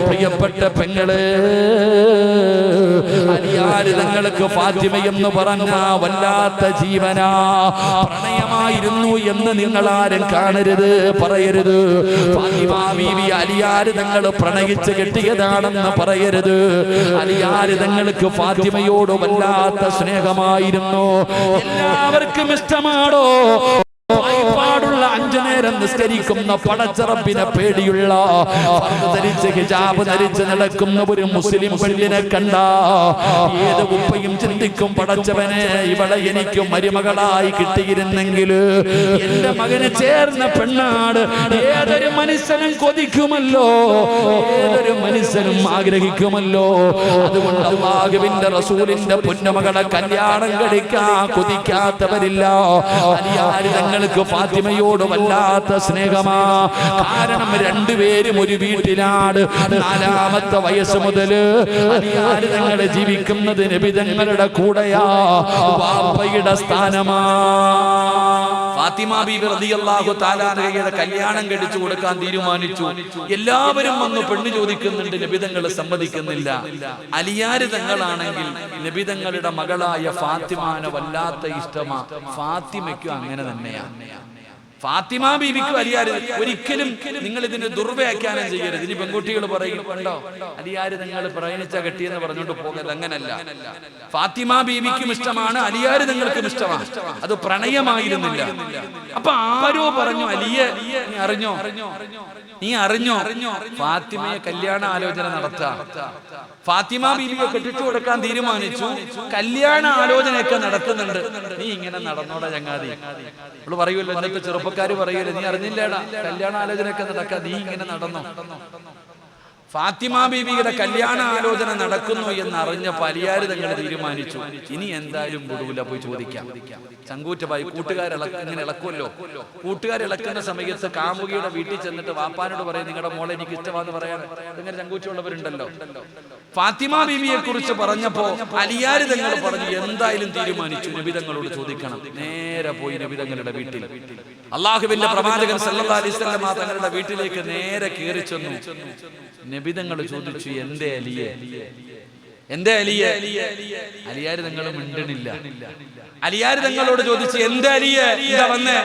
പ്രിയപ്പെട്ട പെങ്ങളെ, അലിയാർ തങ്ങൾക്ക് ഫാത്തിമ എന്ന് പറഞ്ഞ വല്ലാത്ത ജീവനാ, പ്രണയമായിരുന്നു എന്ന് നിങ്ങൾ ആരും കാണരുത്, പറയരുത്. ഫാത്തിമ ബീവി അലിയാർ തങ്ങൾ പ്രണയിച്ച് കെട്ടിയതാണെന്ന് പറയരുത്. അലിയാർ തങ്ങൾക്ക് ഫാത്തിമയോട് വല്ലാത്ത സ്നേഹമായിരുന്നു. എല്ലാവർക്കും ഇഷ്ടമാണോ പാടുള്ള 5 നേരം നിസ്കരിക്കുന്ന പടച്ചറപ്പിനെ പേടിയുള്ള ധരിച്ച് ഹിജാബ് ധരിച്ച് നടക്കുന്ന ഒരു മുസ്ലിം പെണ്ണിനെ കണ്ട ഏത് ഉപ്പയും ചിന്തിക്കും, പടച്ചവനെ ഇവളെ എനിക്ക് മരുമകളായി കിട്ടിയിരുന്നെങ്കിൽ എന്റെ മകന് ചേർന്ന പെണ്ണാട്. ഏതൊരു മനുഷ്യനും കൊതിക്കുമല്ലോ, ഏതൊരു മനുഷ്യനും ആഗ്രഹിക്കുമല്ലോ. അതുകൊണ്ട് അല്ലാഹുവിന്റെ റസൂലിന്റെ പൊന്നുമകളെ കല്യാണം കഴിക്കാൻ കൊതിക്കാത്തവരില്ല. അലിയാർ തങ്ങൾക്ക് ഫാത്തിമയോട് വല്ലാത്ത സ്നേഹമാ. കാരണം രണ്ടുപേരും ഒരു വീട്ടിലാണ്. 4ാമത്തെ വയസ്സ് മുതൽ അലിയാർ തങ്ങൾ ജീവിക്കുന്നത് നബി തങ്ങളുടെ കൂടെയാ, വാപ്പയുടെ സ്ഥാനമാ. ഫാത്തിമ ബീബി റളിയല്ലാഹു തആല അൻഹയുടെ കല്യാണം കഴിച്ചു കൊടുക്കാൻ തീരുമാനിച്ചു. എല്ലാവരും വന്ന് പെണ്ണ് ചോദിക്കുന്നുണ്ട്, നബി തങ്ങൾ സമ്മതിക്കുന്നില്ല. അലിയാർ തങ്ങളാണെങ്കിൽ നബി തങ്ങളുടെ മകളായ ഫാത്തിമാനെ വല്ലാത്ത ഇഷ്ടമാ. ഫാത്തിമയ്ക്കും അങ്ങനെ തന്നെയാ. ഫാത്തിമ ബീവിക്കും അലിയാർ ഒരിക്കലും നിങ്ങൾ ഇതിന് ദുർവ്യാഖ്യാനം ചെയ്യരുത്. ഇനി പെൺകുട്ടികൾ പറയും, കണ്ടോ അലിയാർ നിങ്ങൾ പ്രയണിച്ച കെട്ടിയെന്ന് പറഞ്ഞുകൊണ്ട് പോകരുത്. അങ്ങനല്ല. ഫാത്തിമ ബീവിക്കും ഇഷ്ടമാണ്, അലിയാർ തങ്ങൾക്കും ഇഷ്ടമാണ്. അത് പ്രണയമായിരുന്നില്ല. അപ്പൊ ആരോ പറഞ്ഞു, അലിയെ നീ അറിഞ്ഞോ ഫാത്തിമയെ കല്യാണ ആലോചന നടത്താം. ഫാത്തിമ ബീവിയെ കെട്ടിച്ചു കൊടുക്കാൻ തീരുമാനിച്ചു. കല്യാണ ആലോചനയൊക്കെ നടത്തുന്നുണ്ട്. നീ ഇങ്ങനെ നടന്നോടാ ചങ്ങാതി. അവള് പറയുമല്ലോ, ഇന്നത്തെ ചെറുപ്പക്കാര് പറയുമല്ലോ, നീ അറിഞ്ഞില്ലേടാ കല്യാണ ആലോചനയൊക്കെ നടക്കാം, നീ ഇങ്ങനെ നടന്നോ. ഫാത്തിമ ബീവിയുടെ കല്യാണ ആലോചന നടക്കുന്നു എന്നറിഞ്ഞപ്പോൾ അലിയാർ തങ്ങൾ തീരുമാനിച്ചു, ഇനി എന്തായാലും വിടൂല, പോയി ചോദിക്കാം. ചങ്കൂറ്റമായി ഇങ്ങനെ ഇളക്കുമല്ലോ. കൂട്ടുകാരിളക്കുന്ന സമയത്ത് കാമുകിയുടെ വീട്ടിൽ ചെന്നിട്ട് വാപ്പാനോട് പറയും, നിങ്ങളുടെ മോളെ എനിക്ക് ഇഷ്ടമാണെന്ന് പറയാൻ. ഇങ്ങനെ ചങ്കൂറ്റുള്ളവരുണ്ടല്ലോ. ഫാത്തിമ ബീവിയെ കുറിച്ച് പറഞ്ഞപ്പോ അലിയാർ തങ്ങൾ പറഞ്ഞു, എന്തായാലും തീരുമാനിച്ചു, നബി തങ്ങളോട് ചോദിക്കണം. നേരെ പോയി നബി തങ്ങളുടെ വീട്ടിൽ, അള്ളാഹുവിന്റെ പ്രവാചകൻ സല്ലല്ലാഹു അലൈഹി വസല്ലം തങ്ങളുടെ വീട്ടിലേക്ക് നേരെ കയറി ചെന്നു. നബി തങ്ങൾ ചോദിച്ചു, എന്തേ അലിയെ? അലിയാർ തങ്ങൾ മിണ്ടണില്ല. അലിയാർ തങ്ങളോട് ചോദിച്ചു, എന്താ അലിയെ, എന്താ വന്നേ?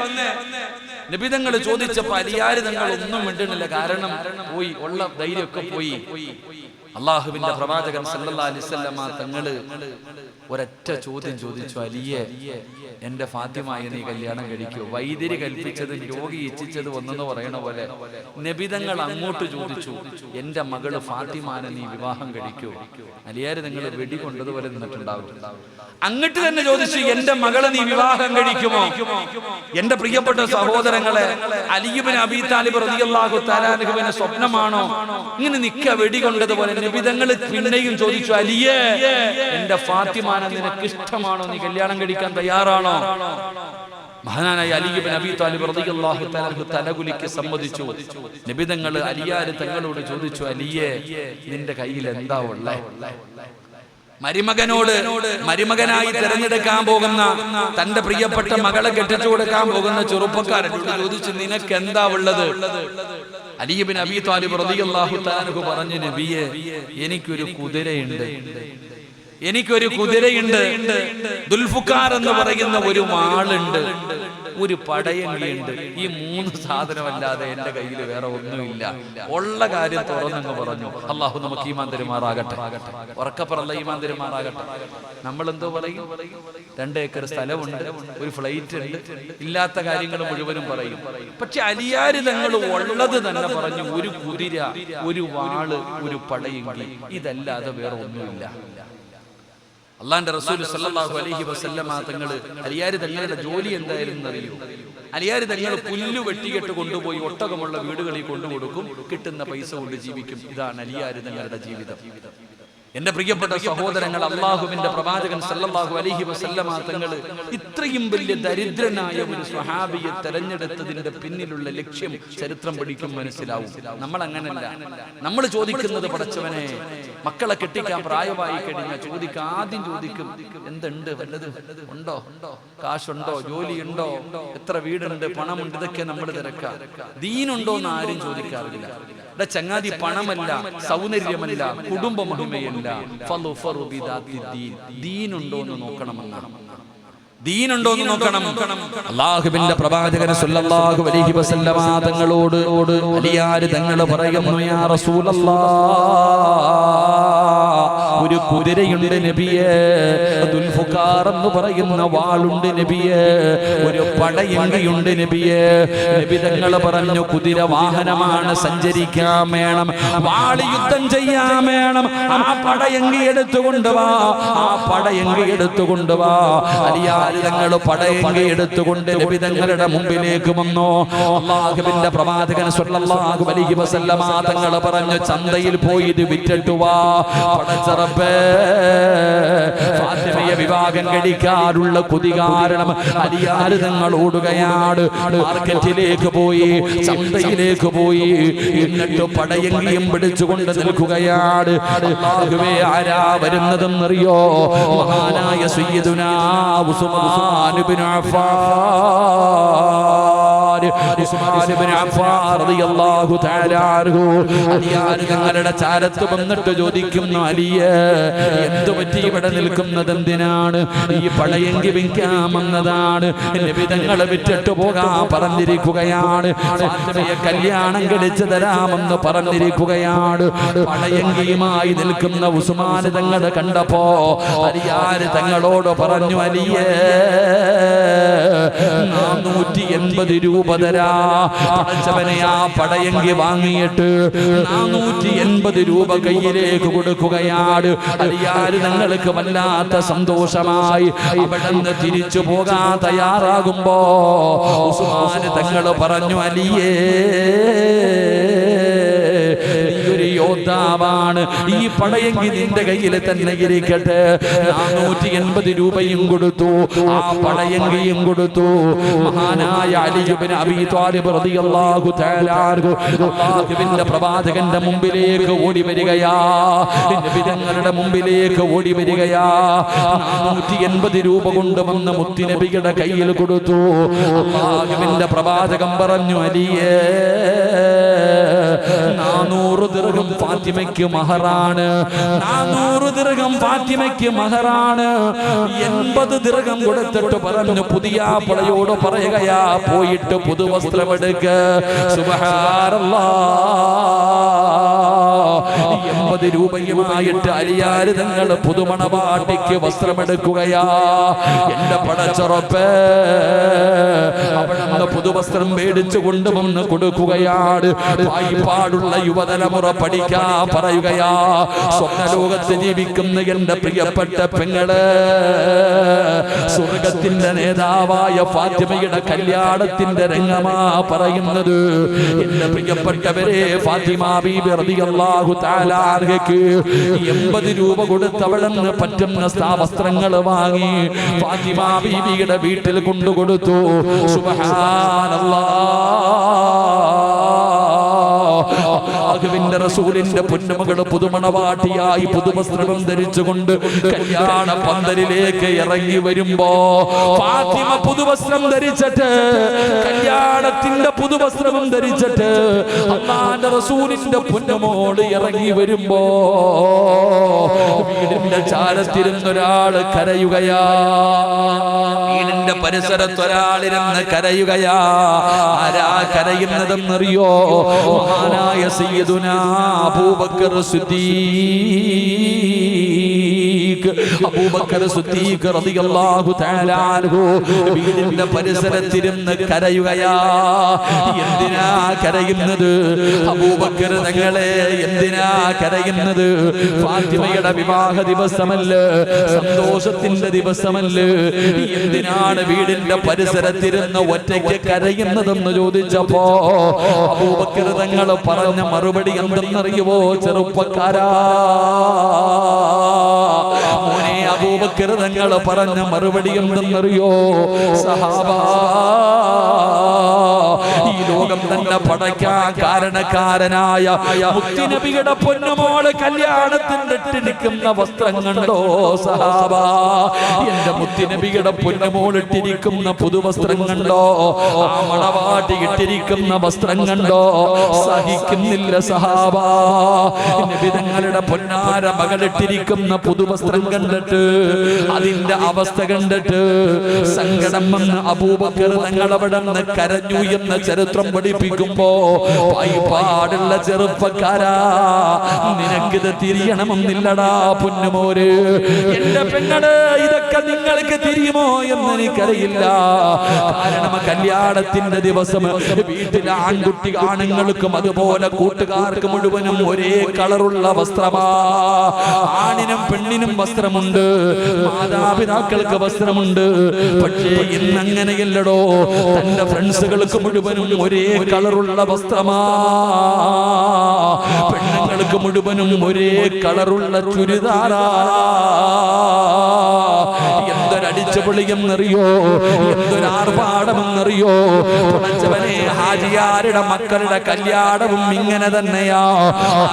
നബി തങ്ങൾ ചോദിച്ചപ്പോ അലിയാർ തങ്ങൾ ഒന്നും മിണ്ടണില്ല. കാരണം പോയി, ഉള്ള ധൈര്യമൊക്കെ പോയി. അള്ളാഹുവിന്റെ പ്രവാചകൻ സല്ലല്ലാഹു അലൈഹി വസല്ലം തങ്ങള് ഒരൊറ്റ ചോദ്യം ചോദിച്ചു, അലിയെ എന്റെ ഫാത്തിമയെ നീ കല്യാണം കഴിക്കൂ? വൈദ്യര് കൽപ്പിച്ചത് രോഗി ഇച്ഛിച്ചത് ഒന്നെന്ന് പറയണ പോലെ നബി തങ്ങൾ അങ്ങോട്ട് ചോദിച്ചു, എന്റെ മകള് ഫാത്തിമാനെ നീ വിവാഹം കഴിക്കൂ? അലിയാർ നിങ്ങൾ വെടി കൊണ്ടതുപോലെ നിന്നിട്ടുണ്ടാവും. അങ്ങോട്ട് തന്നെ ചോദിച്ചു, എന്റെ മകളെ നീ വിവാഹം കഴിക്കുമോ? എന്റെ പ്രിയപ്പെട്ട സഹോദരങ്ങളെ, അലി ഇബ്നു അബീ താലിബ് റളിയല്ലാഹു തആല അൻഹുവിന്റെ സ്വപ്നമാണോ ഇങ്ങനെ നിക്ക വെടി കൊണ്ടതുപോലെ? നബി തങ്ങൾ പിന്നെയും ചോദിച്ചു, അലിയെ എന്റെ ഫാത്തിമാനെ നിനക്ക് ഇഷ്ടമാണോ? നീ കല്യാണം കഴിക്കാൻ തയ്യാറാണോ? മഹാനായ അലി ഇബ്നു അബീ താലിബ് റളിയല്ലാഹു തആല അൻഹു തലകുലിക്ക് സമ്മതിച്ചു. നബി തങ്ങൾ അലിയാർ തങ്ങളോട് ചോദിച്ചു, അലിയെ നിന്റെ കയ്യിൽ എന്താ ഉള്ളേ? മരുമകനായി തിരഞ്ഞെടുക്കാൻ പോകുന്ന തന്റെ പ്രിയപ്പെട്ട മകളെ കെട്ടിച്ചു കൊടുക്കാൻ പോകുന്ന ചെറുപ്പക്കാരനോട് ചോദിച്ചു, നിനക്ക് എന്താ ഉള്ളത്? അലി ഇബ്നു അബീ താലിബ് റളിയല്ലാഹു തആല അൻഹു പറഞ്ഞു, നബിയെ എനിക്കൊരു കുതിരയുണ്ട്, ദുൽഫുഖാർ എന്ന് പറയുന്ന ഒരു വാളുണ്ട്, ഒരു പടയങ്കിയുണ്ട്. ഈ 3 സാധനമല്ലാതെ എന്റെ കയ്യിൽ വേറെ ഒന്നുമില്ല. ഉള്ള കാര്യം തുറന്നങ്ങ് പറഞ്ഞു. അള്ളാഹു നമുക്ക് ഈമാൻ തരുമാറാകട്ടെ. ഉറക്കപ്പറല്ല ഈമാൻ തരുമാറാകട്ടെ. നമ്മൾ എന്തോ പറയും, 2 ഏക്കർ സ്ഥലമുണ്ട്, ഒരു ഫ്ലൈറ്റ് ഉണ്ട്, ഇല്ലാത്ത കാര്യങ്ങൾ മുഴുവനും പറയും. പക്ഷെ അലിയാർ തങ്ങൾ ഉള്ളത് തന്നെ പറഞ്ഞു, ഒരു കുതിര, ഒരു വാള്, ഒരു പടയങ്കി, ഇതല്ലാതെ വേറെ ഒന്നുമില്ല. അള്ളാന്റെ റസൂൽ സല്ലല്ലാഹു അലൈഹി വസല്ലമ തങ്ങൾ അലിയാർ തങ്ങളുടെ ജോലി എന്തായിരുന്നു അറിയോ? അലിയാർ തങ്ങൾ പുല്ല് വെട്ടികെട്ട് കൊണ്ടുപോയി ഒട്ടകമുള്ള വീടുകളിൽ കൊണ്ടുകൊടുക്കും, കിട്ടുന്ന പൈസ കൊണ്ട് ജീവിക്കും. ഇതാണ് അലിയാർ തങ്ങളുടെ ജീവിതം. എന്റെ പ്രിയപ്പെട്ട സഹോദരങ്ങൾ, അള്ളാഹുവിന്റെ പ്രവാചകൻ സല്ലല്ലാഹു അലൈഹി വസല്ലമ തങ്ങൾ ഇത്രയും വലിയ ദരിദ്രനായ ഒരു സ്വഹാബിയെ തെരഞ്ഞെടുത്തതിന്റെ പിന്നിലുള്ള ലക്ഷ്യം ചരിത്രം പഠിക്കും മനസ്സിലാവും. നമ്മൾ അങ്ങനല്ല. നമ്മൾ ചോദിക്കുന്നത്, പടച്ചവനെ മക്കളെ കെട്ടിക്കാൻ പ്രായമായി കഴിഞ്ഞാൽ ആദ്യം ചോദിക്കും, എന്തുണ്ട്, വല്ലത് ഉണ്ടോ, കാശുണ്ടോ, ജോലിയുണ്ടോ, എത്ര വീടുണ്ട്, പണമുണ്ട്, ഇതൊക്കെ നമ്മൾ തിരക്കാം. ദീനുണ്ടോ എന്ന് ആരും ചോദിക്കാറില്ല. ചങ്ങാതി പണമല്ല, സൗന്ദര്യമല്ല, കുടുംബ മഹിമയല്ല, ദീനുണ്ടോ എന്ന് നോക്കണമെന്നാണ്. ദീനുണ്ടോ എന്ന് നോക്കണം. അല്ലാഹുവിന്റെ പ്രവാചകൻ സല്ലല്ലാഹു അലൈഹി വസല്ലമ തങ്ങളോട് അലിയാർ തങ്ങൾ പറയുന്നു, യാ റസൂലല്ലാഹ്, ഒരു കുതിരയുണ്ട് നബിയേ, ദുൽഫുഖാർ എന്ന് പറയുന്ന വാളുണ്ട് നബിയേ, ഒരു പടയങ്കിയുണ്ട് നബിയേ. നബി തങ്ങൾ പറഞ്ഞു, കുതിര വാഹനമാണ്, സഞ്ചരിക്കാൻ വേണം, വാള് യുദ്ധം ചെയ്യാൻ വേണം. ആ പടയങ്കി എടുത്തുകൊണ്ട് വാ, ആ പടയങ്കി എടുത്തുകൊണ്ട് വാ. അലിയാർ തങ്ങൾ പടയങ്കി എടുത്തുകൊണ്ട് നബി തങ്ങളുടെ മുമ്പിലേക്ക് വന്നു. അല്ലാഹുവിന്റെ പ്രവാചകൻ സല്ലല്ലാഹു അലൈഹി വസല്ലമ തങ്ങൾ പറഞ്ഞു, ചന്തയിൽ പോയി ഇത് വിറ്റിട്ട് വാ. പടച്ച റബ്ബേ, ഫാത്തിമയെ വിവാഹം കഴിക്കാനുള്ള കൊതി കാരണം അലിയാർ തങ്ങൾ ഓടുകയാണ്. മാർക്കറ്റിലേക്ക് പോയി, ചന്തയിലേക്ക് പോയി, എന്നിട്ട് പടയങ്കിയും പിടിച്ചുകൊണ്ട് നിൽക്കുകയാണ്. അല്ലാഹുവേ, ആരാ വരുന്നതെന്നറിയോ? മഹാനായ സയ്യിദുനാ ഉസ്മാൻ ഇബ്നു അഫ്ഫാൻ, ഉസ്മാൻ ഇബ്നു അഫ്ഫാൻ റളിയല്ലാഹു തആല അൻഹു അലിയാർ തങ്ങളുടെ ചാരത്ത് വന്നിട്ട് ചോദിക്കുന്നു, അലിയേ, എന്തു പറ്റി ഇവിടെ നിൽക്കുന്നത് എന്തിനാണ്? ഈ പടയങ്കി വിൽക്കാമെന്നതാണ്. നബി തങ്ങളെ വിറ്റിട്ട് പോകാൻ പറഞ്ഞിരിക്കുകയാണ്. ഫാത്തിമയെ കല്യാണം കഴിച്ചു തരാമെന്ന് പറഞ്ഞിരിക്കുകയാണ്. പടയങ്കിയുമായി നിൽക്കുന്ന ഉസ്മാൻ തങ്ങളെ കണ്ടപ്പോ അലിയാർ തങ്ങളോട് പറഞ്ഞു, അലിയേ, 480 രൂപ തരാ. പടച്ചവനെ, ആ പടയങ്കി വാങ്ങിയിട്ട് 480 രൂപ കയ്യിലേക്ക് കൊടുക്കുകയാണ്. അലിയാർ തങ്ങൾക്ക് വല്ലാത്ത സന്തോഷമായി. അവിടെ നിന്ന് തിരിച്ചു പോകാൻ തയ്യാറാകുമ്പോ ഉസ്മാൻ തങ്ങൾ പറഞ്ഞു, അലിയേ, യോദ്ധാവാണ്, ഈ പടയങ്കി നിന്റെ കയ്യിൽ തന്നെ ഇരിക്കട്ടെ. 480 രൂപയും കൊടുത്തു, ആ പടയങ്കിയും കൊടുത്തു. മഹാനായ അലി ഇബ്നു അബീ ത്വാലിബ് റളിയല്ലാഹു തആല അൻഹു അല്ലാഹുവിന്റെ പ്രവാചകന്റെ മുമ്പിലേക്ക് ഓടി വരികയാ. നബി തങ്ങളുടെ മുമ്പിലേക്ക് ഓടി വരികയാ. 480 രൂപ കൊണ്ടുവന്ന് മുത്തുനബിയുടെ കയ്യിൽ കൊടുത്തു. അല്ലാഹുവിന്റെ പ്രവാചകൻ പറഞ്ഞു, അലിയേ, 400 ദിർഹം ഫാത്തിമയ്ക്ക് മഹറാണ്. 400 ദിർഹം ഫാത്തിമയ്ക്ക് മഹറാണ്. 80 ദിർഹം കൊടുത്തിട്ട് പറഞ്ഞു, പുതിയ പളയോട് പറയുകയാ, പോയിട്ട് പുതുവസ്ത്രമെടുക്ക. സുബ്ഹാനല്ലാഹ്, 80 രൂപയുമായിട്ട് അലിയാർ തങ്ങൾ പുതുമണവാട്ടിക്ക് വസ്ത്രമെടുക്കുകയാ. എന്റെ പടച്ചറപ്പേ, അവിടെ പുതുവസ്ത്രം മേടിച്ചു കൊണ്ടുവന്ന് കൊടുക്കുകയാണ്. പാടുള്ള യുവതലമുറ പഠിക്കാൻ പറയുകയാ. സ്വപ്നലോകത്ത് ജീവിക്കുന്ന എന്റെ പ്രിയപ്പെട്ട പെങ്ങള്, സ്വർഗത്തിന്റെ നേതാവായ ഫാത്തിമയുടെ കല്യാണത്തിന്റെ രംഗമാ പറയുന്നത്. എന്റെ പ്രിയപ്പെട്ടവരെ, ഫാത്തിമ ബീബി റളിയല്ലാഹു തആല അൻഹയ്ക്ക് 80 രൂപ കൊടുത്തവളെന്ന് പറ്റുന്ന വസ്ത്രങ്ങൾ വാങ്ങി ഫാത്തിമ ബീബിയുടെ വീട്ടിൽ കൊണ്ടുകൊടുത്തു. അല്ലാഹുവിന്റെ റസൂലിന്റെ പൊന്നുമകൾ പുതുമണവാട്ടിയായി പുതുവസ്ത്രം ധരിച്ചുകൊണ്ട് കല്യാണ പന്തലിലേക്ക് ഇറങ്ങി വരുമ്പോ ഫാത്തിമ പുതുവസ്ത്രം ധരിച്ചിട്ട്, കല്യാണത്തിന്റെ പുതുവസ്ത്രം ധരിച്ചിട്ട് അല്ലാഹുവിന്റെ റസൂലിന്റെ പൊന്നുമോള് ഇറങ്ങി വരുമ്പോ വീടിന്റെ ചാരത്തിരുന്നൊരാള് കരയുകയാ. വീടിന്റെ പരിസരത്തൊരാളിരുന്ന് കരയുകയാ. ആരാ കരയുന്നതെന്നറിയോ? മഹാനായ സയ്യിദുനാ അബൂബക്കർ സിദ്ദീഖ്, അബൂബക്കർ സിദ്ദീഖ് റളിയല്ലാഹു തആല അൻഹു വീടിന്റെ പരിസരത്തിരുന്ന് കരയുകയാ. എന്തിനാ കരയുന്നത്? അബൂബക്കർ തങ്ങളെ എന്തിനാ കരയുന്നത്? ഫാത്തിമയുടെ വിവാഹ ദിവസമല്ല, സന്തോഷത്തിന്റെ ദിവസമല്ല. എന്തിനാണ് വീടിന്റെ പരിസരത്തിരുന്ന് ഒറ്റയ്ക്ക് കരയുന്നതെന്ന് ചോദിച്ചപ്പോ അബൂബക്കർ തങ്ങൾ പറഞ്ഞ മറുപടി എന്തെന്നറിയുവോ? ചെറുപ്പക്കാരാ, മോനെ, അബൂബക്കർ തങ്ങൾ പറഞ്ഞ മറുപടി എന്തെന്നറിയോ? സഹാബാ, ഈ ലോകം തന്നെ പടയ്ക്കാൻ കാരണക്കാരനായ മുത്തുനബിയുടെ പൊന്നുമോള് കല്യാണത്തിന്റെ ഇട്ടിരിക്കുന്ന വസ്ത്രം കണ്ടോ സഹാബാ? എന്റെ മുത്തുനബിയുടെ പൊന്നുമോൾ ഇട്ടിരിക്കുന്ന പുതുവസ്ത്രം കണ്ടോ? ആ മണവാട്ടി ഇട്ടിരിക്കുന്ന വസ്ത്രം കണ്ടോ? സഹിക്കുന്നില്ല സഹാബാ. നബി തങ്ങളുടെ പൊന്നാര മകളിട്ടിരിക്കുന്ന പുതുവസ്ത്രം കണ്ടിട്ട്, അതിന്റെ അവസ്ഥ കണ്ടിട്ട് സങ്കടം വന്ന് അബൂബക്കർ തങ്ങളവിടെ നിന്ന് കരഞ്ഞു എന്ന ചരിത്രം പഠിപ്പിക്കുമ്പോ, പാടുള്ള ചെറുപ്പക്കാരാ, നിനക്കിത് തിരിയണമെന്നില്ലടാ പൊന്നുമോര്. എന്റെ പെങ്ങള്, ഇതൊക്കെ നിങ്ങൾക്ക് തിരിയുമോ എന്ന് എനിക്കറിയില്ല. കാരണം കല്യാണത്തിന്റെ ദിവസം വീട്ടിലെ ആണുങ്ങൾക്കും അതുപോലെ കൂട്ടുകാർക്ക് മുഴുവനും ഒരേ കളറുള്ള വസ്ത്രമാ. ആണിനും പെണ്ണിനും വസ്ത്രമുണ്ട്, മാതാപിതാക്കൾക്ക് വസ്ത്രമുണ്ട്. പക്ഷേ ഇന്നങ്ങനെയല്ലടോ. തന്റെ ഫ്രണ്ട്സുകൾക്ക് മുഴുവനും ഒരേ കളറുള്ള വസ്ത്രമാ. പെണ്ണുങ്ങൾക്ക് മുഴുവനും ഒരേ കളറുള്ള ചുരിദാറാ. എന്തൊരടിച്ചുപൊളിയെന്നറിയോ, എന്തൊരാർഭാടമെന്നറിയോ. പടച്ചവനെ, ഹാജിയാരുടെ മക്കളുടെ കല്യാണവും ഇങ്ങനെ തന്നെയാ.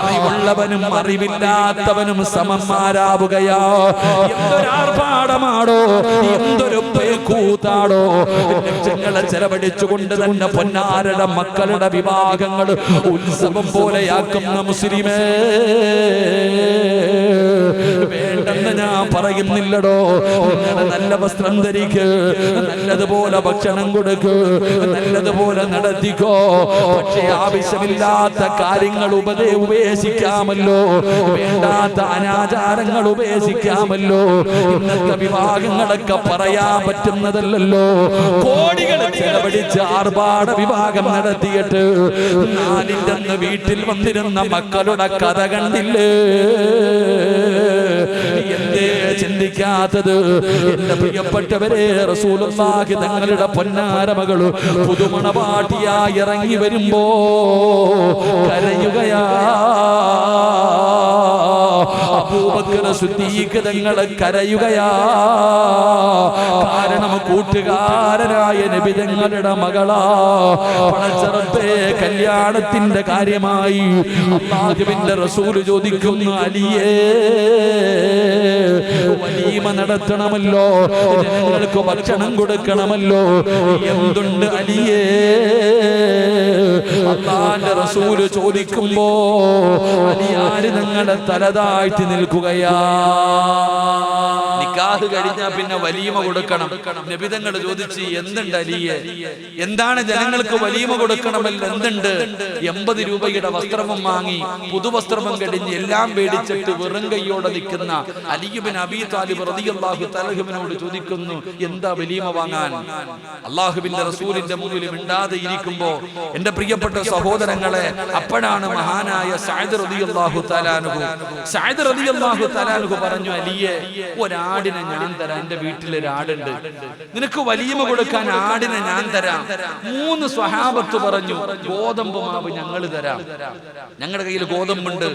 അറിവുള്ളവനും അറിവില്ലാത്തവനും സമന്മാരാവുകയാ. എന്തൊരാർഭാടമാണോ, എന്തൊരു കൂത്താടോ. ലക്ഷങ്ങളെ ചെലവഴിച്ചുകൊണ്ട് തന്നെ പൊന്നാരുടെ മക്കളുടെ വിവാഹങ്ങൾ ഉത്സവം പോലെയാക്കുന്ന മുസ്ലിമേ, വേണ്ടെന്ന് ഞാൻ പറയുന്നില്ലടോ. നല്ല വസ്ത്രം ധരിക്ക്, നല്ലതുപോലെ ഭക്ഷണം കൊടുക്ക്, നല്ലതുപോലെ നടത്തിക്കോ. പക്ഷേ ആവശ്യമില്ലാത്ത കാര്യങ്ങൾ ഉപേക്ഷിക്കാമല്ലോ, വേണ്ടാത്ത അനാചാരങ്ങൾ ഉപേക്ഷിക്കാമല്ലോ. ഇന്നത്തെ വിവാഹങ്ങളൊക്കെ പറയാൻ പറ്റുന്നതല്ലല്ലോ. കോടികൾ ചെലവഴിച്ച് ആർഭാട വിവാഹം നടത്തിയിട്ട് നാലിന്റെ വീട്ടിൽ വന്നിരുന്ന മക്കളുടെ കഥ കണ്ടില്ലേ? എന്തേ ചിന്തിക്കാത്തത്? എന്റെ പ്രിയപ്പെട്ടവരെ, റസൂലുള്ളാഹി തങ്ങളുടെ പൊന്നാര മകള് പുതുമണവാട്ടിയായി ഇറങ്ങി വരുമ്പോ കരയുകയാ. അബൂബക്കർ സിദ്ദീഖ് തങ്ങൾ കരയുകയാ. കാരണം കൂട്ടുകാരനായ നബി തങ്ങളുടെ മകളാ. പടച്ചറപ്പേ, കല്യാണത്തിന്റെ കാര്യമായി അല്ലാഹുവിന്റെ റസൂൽ ചോദിക്കുന്നു, അലിയേ, വലീമ നടത്തണമല്ലോ, ജനങ്ങൾക്ക് ഭക്ഷണം കൊടുക്കണമല്ലോ, എന്തുണ്ട് അലിയേ? അല്ലാഹുവിന്റെ റസൂൽ ചോദിക്കുമ്പോ അലിയാര് നിങ്ങളുടെ തലതാഴ്ത്തി നിൽക്കുകയാ. നിക്കാഹ് കഴിഞ്ഞാ പിന്നെ വലീമ കൊടുക്കണം. നബി തങ്ങൾ ചോദിച്ചു, എന്തുണ്ട് അലിയെ? എന്താണ് ജനങ്ങൾക്ക് വലീമ കൊടുക്കണമല്ലോ, എന്തുണ്ട്? 80 രൂപയുടെ വസ്ത്രവും വാങ്ങി, പുതുവസ്ത്രവും കഴിഞ്ഞ് എല്ലാം മേടിച്ചിട്ട് വെറും കൈയോടെ നിൽക്കുന്ന അലി ഇബ്നു അബീ താലിബ് റളിയല്ലാഹു തആലയോട് ചോദിക്കുന്നു, എന്താ വലീമ വാങ്ങാൻ? അല്ലാഹുവിന്റെ റസൂലിന്റെ മുന്നിൽ മിണ്ടാതെ ഇരിക്കുമ്പോ എന്റെ പ്രിയപ്പെട്ട സഹോദരങ്ങളെ, അപ്പോഴാണ് മഹാനായ സഅദ് റളിയല്ലാഹു തആല അൻഹു പറഞ്ഞു, അലിയെ, ഒരാടിനെ ഞാൻ തരാം, എന്റെ വീട്ടിലൊരാടുണ്ട്, നിനക്ക് വലീമ കൊടുക്കാൻ ആടിനെ ഞാൻ തരാം. 3 സ്വഹാബത്ത് പറഞ്ഞു, ഗോതമ്പ് മാവ് ഞങ്ങൾ തരാം, ഞങ്ങളുടെ കയ്യിൽ ഗോതമ്പുണ്ട്.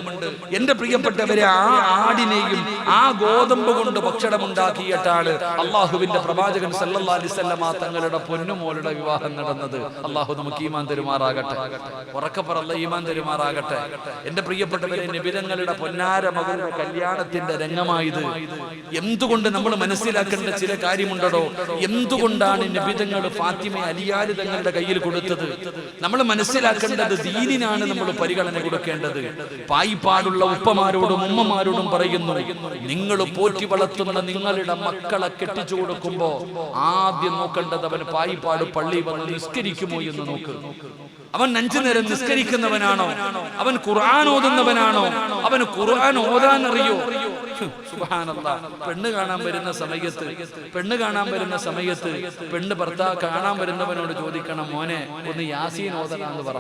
എന്റെ പ്രിയപ്പെട്ടവരെ, ആ ആടിനെയും ആ ഗോതമ്പ് കൊണ്ട് ഭക്ഷണം ഉണ്ടാക്കിയിട്ടാണ് അള്ളാഹുവിന്റെ പ്രവാചകൻ സല്ലല്ലാഹു അലൈഹി വസല്ലമ തങ്ങളുടെ പൊന്നുമോളുടെ വിവാഹം നടന്നത്. അള്ളാഹു നമുക്ക് ഈമാൻ തരുമാറാകട്ടെ. ഉറക്കെ പറ, ഈമാൻ തരുമാറാകട്ടെ. എന്റെ പ്രിയപ്പെട്ടവരെ, നബി തങ്ങളുടെ പൊന്നാര മകളുടെ കല്യാണത്തിന്റെ രംഗമായത്. എന്തുകൊണ്ട് നമ്മൾ മനസ്സിലാക്കേണ്ട ചില കാര്യമുണ്ടോ? എന്തുകൊണ്ടാണ് നബി തങ്ങൾ ഫാത്തിമ അലിയാര് തങ്ങളുടെ കയ്യിൽ കൊടുത്തത്? നമ്മൾ മനസ്സിലാക്കേണ്ടത് ദീനിനാണ് നമ്മൾ പരിഗണന കൊടുക്കേണ്ടത്. പായിപ്പാടുള്ള ഉപ്പമാരോടും ഉമ്മമാരോടും പറയുന്നു, നിങ്ങൾ പോറ്റി വളർത്തുന്ന നിങ്ങളുടെ മക്കളെ കെട്ടിച്ചു കൊടുക്കുമ്പോ ആദ്യം നോക്കേണ്ടത് അവൻ പായിപ്പാട് പള്ളി വന്ന് നിസ്കരിക്കുമോ എന്ന് നോക്ക്. അവൻ 5 നേരം നിസ്കരിക്കുന്നവനാണോ? അവൻ ഖുർആൻ ഓതുന്നവനാണോ? അവന് ഖുർആൻ ഓതാൻ അറിയോ? സുബ്ഹാനല്ലാഹ്. പെണ്ണ് കാണാൻ വരുന്ന സമയത്ത് പെണ്ണ് ഭർത്താവ് കാണാൻ വരുന്നവനോട് ചോദിക്കണം, മോനെ ഒന്ന് യാസീൻ ഓതണമെന്ന് പറ.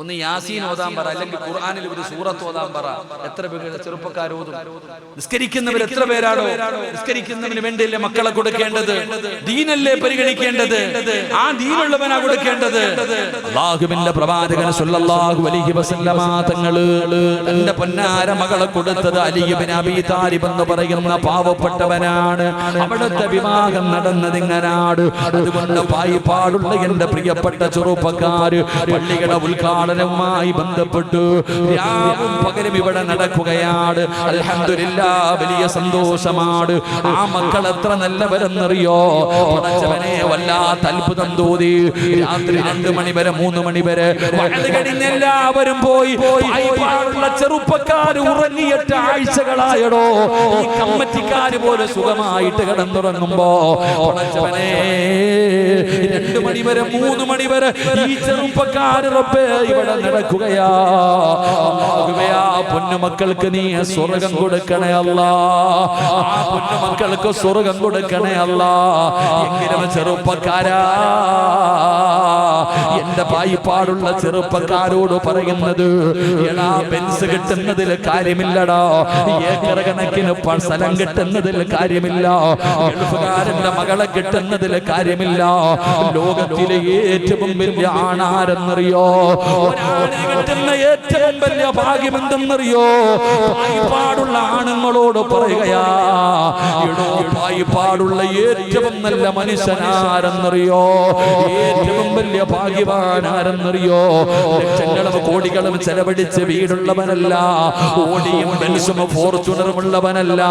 ഒന്ന് യാസീൻ ഓതാൻ പറ, അല്ലെങ്കിൽ ഖുർആനിൽ ഒരു സൂറത്ത് ഓതാൻ പറ. എത്ര പേര് ചെറുപ്പക്കാരോതും? നിസ്കരിക്കുന്നവർ എത്ര പേരാണോ? നിസ്കരിക്കുന്നവന് വേണ്ടിയല്ലേ മക്കളെ കൊടുക്കേണ്ടത്? ദീനല്ലേ പരിഗണിക്കേണ്ടത്? ആ ദീനുള്ളവനാ കൊടുക്കേണ്ടത്. അല്ലാഹുവിന്റെ പ്രവാചകൻ സല്ലല്ലാഹു അലൈഹി വസല്ലമ തങ്ങള് തന്റെ പൊന്നാര മകളെ കൊടുത്തത് അലി ഇബ്നു അബീ താലിബ് എന്ന് പറയുന്ന പാവപ്പെട്ടവനാണ്. അവിടുത്തെ വിവാഹം നടന്നത് ഇങ്ങനാണ്. അതുകൊണ്ട് പായിപ്പാടുള്ള എന്റെ പ്രിയപ്പെട്ട ചെറുപ്പക്കാര് പള്ളികളുടെ ഉദ്ഘാടനവുമായി ബന്ധപ്പെട്ടു രാവും പകലും ഇവിടെ നടക്കുകയാണ്. അൽഹംദുലില്ലാഹ്, വലിയ സന്തോഷമാണ്. ആ മക്കൾ എത്ര നല്ലവരെന്നറിയോ? പടച്ചവനെ, വല്ലാത്ത അത്ഭുതം തോന്നി. രാത്രി 2 മണി വരെ 3 മണി വരെ വഴി കഴിഞ്ഞ് എല്ലാവരും പോയി. പായിപ്പാടുള്ള ചെറുപ്പക്കാർ ഉറങ്ങിയിട്ട് ആഴ്ചകളായടോ. ഈ കമ്മറ്റിക്കാര് പോലെ സുഖമായിട്ട് കിടന്നുറങ്ങുമ്പോ പടച്ചവനെ 2 മണി വരെ 3 മണി വരെ ഈ ചെറുപ്പക്കാര് റബ്ബേ ഇവിടെ നടക്കുകയാ. അല്ലാഹുവേ, ആ പൊന്നുമക്കൾക്ക് നീ സ്വർഗം കൊടുക്കണേ അല്ലാ. ആ പൊന്നുമക്കൾക്ക് സ്വർഗം കൊടുക്കണേ അല്ലാ. എങ്കിലും ചെറുപ്പക്കാരാ, എന്റെ പായിപ്പാടുള്ള ചെറുപ്പക്കാരോട് പറയുന്നത്, എടാ, ബെൻസ് കിട്ടുന്നതിൽ കാര്യമില്ലടാ, ഏക്കർ കണക്കിന് സ്ഥലം കിട്ടുന്നതിൽ കാര്യമില്ല, ഗൾഫുകാരന്റെ മകളെ കിട്ടുന്നതിൽ കാര്യമില്ല. ലോകത്തിലെ ഏറ്റവും വലിയ ആണാരെന്നറിയോ? ഒരാളെ കിട്ടുന്ന ഏറ്റവും വലിയ ഭാഗ്യം എന്തെന്നറിയോ? പായിപ്പാടുള്ള ആണുങ്ങളോട് പറയുകയാ, എടോ, പായിപ്പാടുള്ള ഏറ്റവും നല്ല മനുഷ്യനാരെന്നറിയോ? ഏറ്റവും വലിയ ഭാഗ്യവാൻ ആരെന്നറിയോ? ലക്ഷങ്ങളും കോടികളും ചെലവഴിച്ച് വീടുള്ളവനല്ല, ഓടിയും ബെൻസും ഫോർച്യൂണറും ഉള്ളവനല്ല,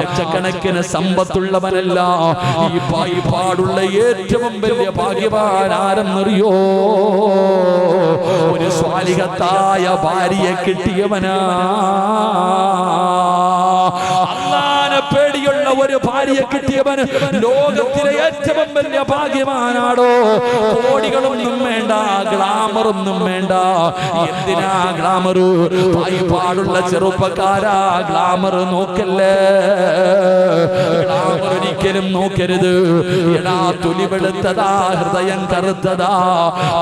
ലക്ഷക്കണക്കിന് സമ്പത്തുള്ളവനല്ല. ഈ പായിപ്പാടുള്ള ഏറ്റവും വലിയ ഭാഗ്യവാൻ ആരെന്നറിയോ? ഒരു സ്വാലിഹത്തായ ഭാര്യയെ കിട്ടിയവനാ. അല്ലാഹുവിനെ പേടിയുള്ള ഒരു ഭാര്യയെ കിട്ടിയവന് ലോകത്തിലെ ഏറ്റവും വലിയ ഭാഗ്യവാനാടോ. കോടികളൊന്നും വേണ്ട, ഗ്ലാമറൊന്നും വേണ്ട. എന്തിനാ ഗ്ലാമർ? പായിപ്പാടുള്ള ചെറുപ്പക്കാരാ, ഗ്ലാമർ നോക്കല്ലേ, ഗ്ലാമർ ഒരിക്കലും നോക്കരുത്. എടാ, തൊലി വെളുത്തതാ, ഹൃദയം കറുത്തതാ.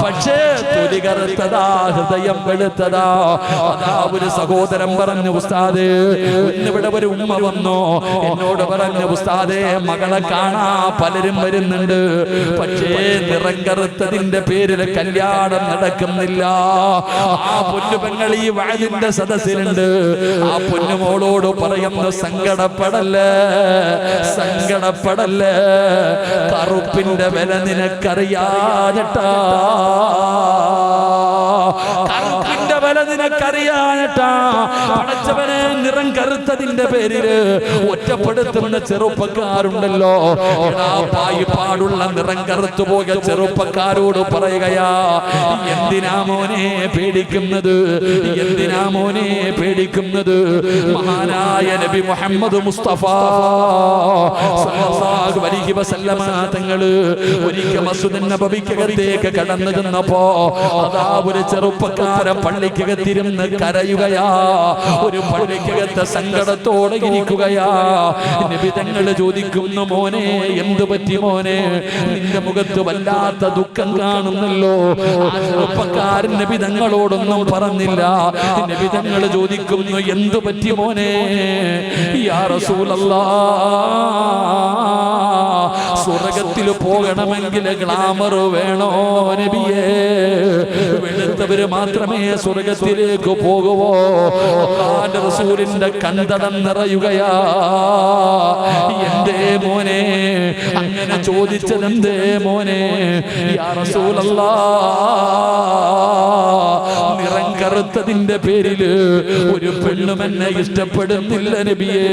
പക്ഷേ തൊലി കറുത്തതാ, ഹൃദയം വെളുത്തതാ. അതാ ഒരു സഹോദരൻ പറഞ്ഞു, ഉസ്താദേ, ഇന്നിവിടെ ഒരു ഉമ്മ വന്നോ, എന്നോട് പറഞ്ഞു, ഉസ്താദേ, മകളെ കാണാ പലരും വരുന്നുണ്ട്, പക്ഷേ നിറം കറുത്തതിന്റെ പേരിൽ കല്യാണം നടക്കുന്നില്ല. ആ പൊന്നുപെങ്ങൾ ഈ വഅദിന്റെ സദസ്സിലുണ്ട്. ആ പൊന്നുമോളോട് പറയുന്നു, സങ്കടപ്പെടല്ലേ, സങ്കടപ്പെടല്ലേ, കറുപ്പിന്റെ വില നിനക്കറിയാഞ്ഞിട്ടാ, കറുപ്പിന്റെ വില നിനക്കറിയാഞ്ഞിട്ടാ. പടച്ചവനെ, നിറം കറുത്തതിന്റെ പേരില് ഒറ്റപ്പെടുത്തുന്ന ചെറുപ്പക്കാരുണ്ടല്ലോ. പായിപ്പാടുള്ള നിറം കറുത്തു പോയ ചെറുപ്പക്കാരോട് പറയുകയാ, എന്തിനാ മോനെ പേടിക്കുന്നത്? എന്തിനാ മോനെ പേടിക്കുന്നത്? മഹാനായ നബി മുഹമ്മദ് മുസ്തഫ സല്ലല്ലാഹു അലൈഹി വസല്ലമ തങ്ങള് ഒരിക്കൽ മസ്ജിദുൻ നബവിക്കകത്തേക്ക് കടന്നു ചെന്നപ്പോ അതാ ഒരു ചെറുപ്പക്കാരൻ പള്ളിക്കകത്തിരുന്ന് കരയുകയാ. ഒരു പള്ളിക്കകത്ത് സങ്കടത്തോടെ ഇരിക്കുകയാ. നബി തങ്ങൾ ചോദിക്കുന്നു, മോനെ എന്ത് പറ്റി മോനെ? നിന്റെ മുഖത്ത് വല്ലാത്ത ദുഃഖം കാണുന്നല്ലോ. ആ ചെറുപ്പക്കാരൻ നബി തങ്ങളോടൊന്നും പറഞ്ഞില്ല. നബി തങ്ങൾ ചോദിക്കുന്നു, എന്ത് പറ്റി മോനെ? യാ റസൂലല്ലാഹ്, സ്വർഗത്തിൽ പോകണമെങ്കിൽ ഗ്ലാമർ വേണോ നബിയേ? വെളുത്തവര് മാത്രമേ സ്വർഗത്തിലേക്ക് പോകുവോ? അല്ലാഹുവിന്റെ റസൂലിന്റെ കൺതടം നിറയുകയാ. എന്തേ മോനെ അങ്ങനെ ചോദിച്ചതെന്തേ മോനെ? യാ റസൂലല്ലാഹ്, നിറം കറുത്തതിന്റെ പേരില് ഒരു പെണ്ണും എന്നെ ഇഷ്ടപ്പെടുന്നില്ല നബിയേ.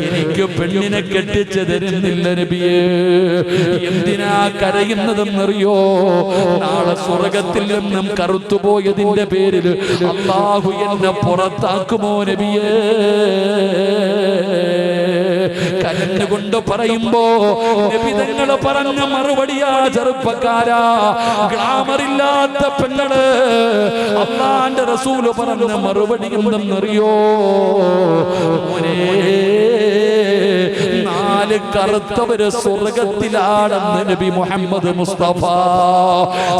എനിക്ക് പെണ്ണിനെ കെട്ടിച്ചു തരുന്നില്ല നബിയേ. എന്തിനാ കരയുന്നതെന്നറിയോ? നാളെ സ്വർഗത്തിൽ നിന്നും കറുത്തുപോയതിന്റെ പേരിൽ അല്ലാഹു എന്നെ പുറത്താക്കുമോ നബിയേ? കരഞ്ഞുകൊണ്ട് പറയുമ്പോ നബി തങ്ങൾ പറഞ്ഞ മറുപടിയാ, ചെറുപ്പക്കാരാ, ഗ്ലാമറില്ലാത്ത പെണ്ണുകള്, അല്ലാഹുവിന്റെ റസൂല് പറഞ്ഞ മറുപടി എന്തെന്നറിയോ? മോനെ, നാല് കറുത്തവര് സ്വർഗത്തിലാണെന്ന് നബി മുഹമ്മദ് മുസ്തഫ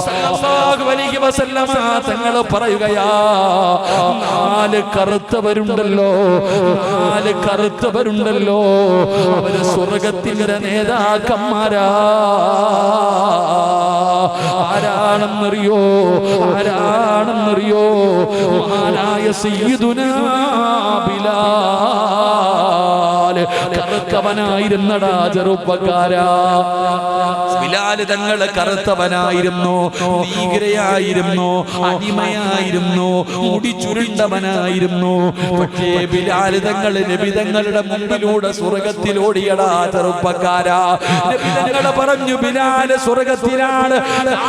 സല്ലല്ലാഹു അലൈഹി വസല്ലമ തങ്ങൾ പറയുകയാ. നാല് കറുത്തവരുണ്ടല്ലോ, നാല് കറുത്തവരുണ്ടല്ലോ, അവര് സ്വർഗത്തിന്റെ നേതാക്കന്മാരാ. ആരാണെന്നറിയോ? ആരാണെന്നറിയോ? മഹാനായ സയ്യിദുനാ ബിലാൽ. കറുത്തവനായിരുന്നടാ ചെറുപ്പക്കാരാ. ബിലാൽ തങ്ങൾ കറുത്തവനായിരുന്നു, ഭീകരയായിരുന്നു, അടിമയായിരുന്നു, മുടി ചുരുണ്ടവനായിരുന്നു. പക്ഷേ ബിലാൽ തങ്ങൾ നബി തങ്ങളുടെ മുമ്പിലൂടെ സ്വർഗത്തിലോടിയടാ ചെറുപ്പക്കാരാ. നബി തങ്ങൾ പറഞ്ഞു, ബിലാൽ സ്വർഗത്തിലാണ്.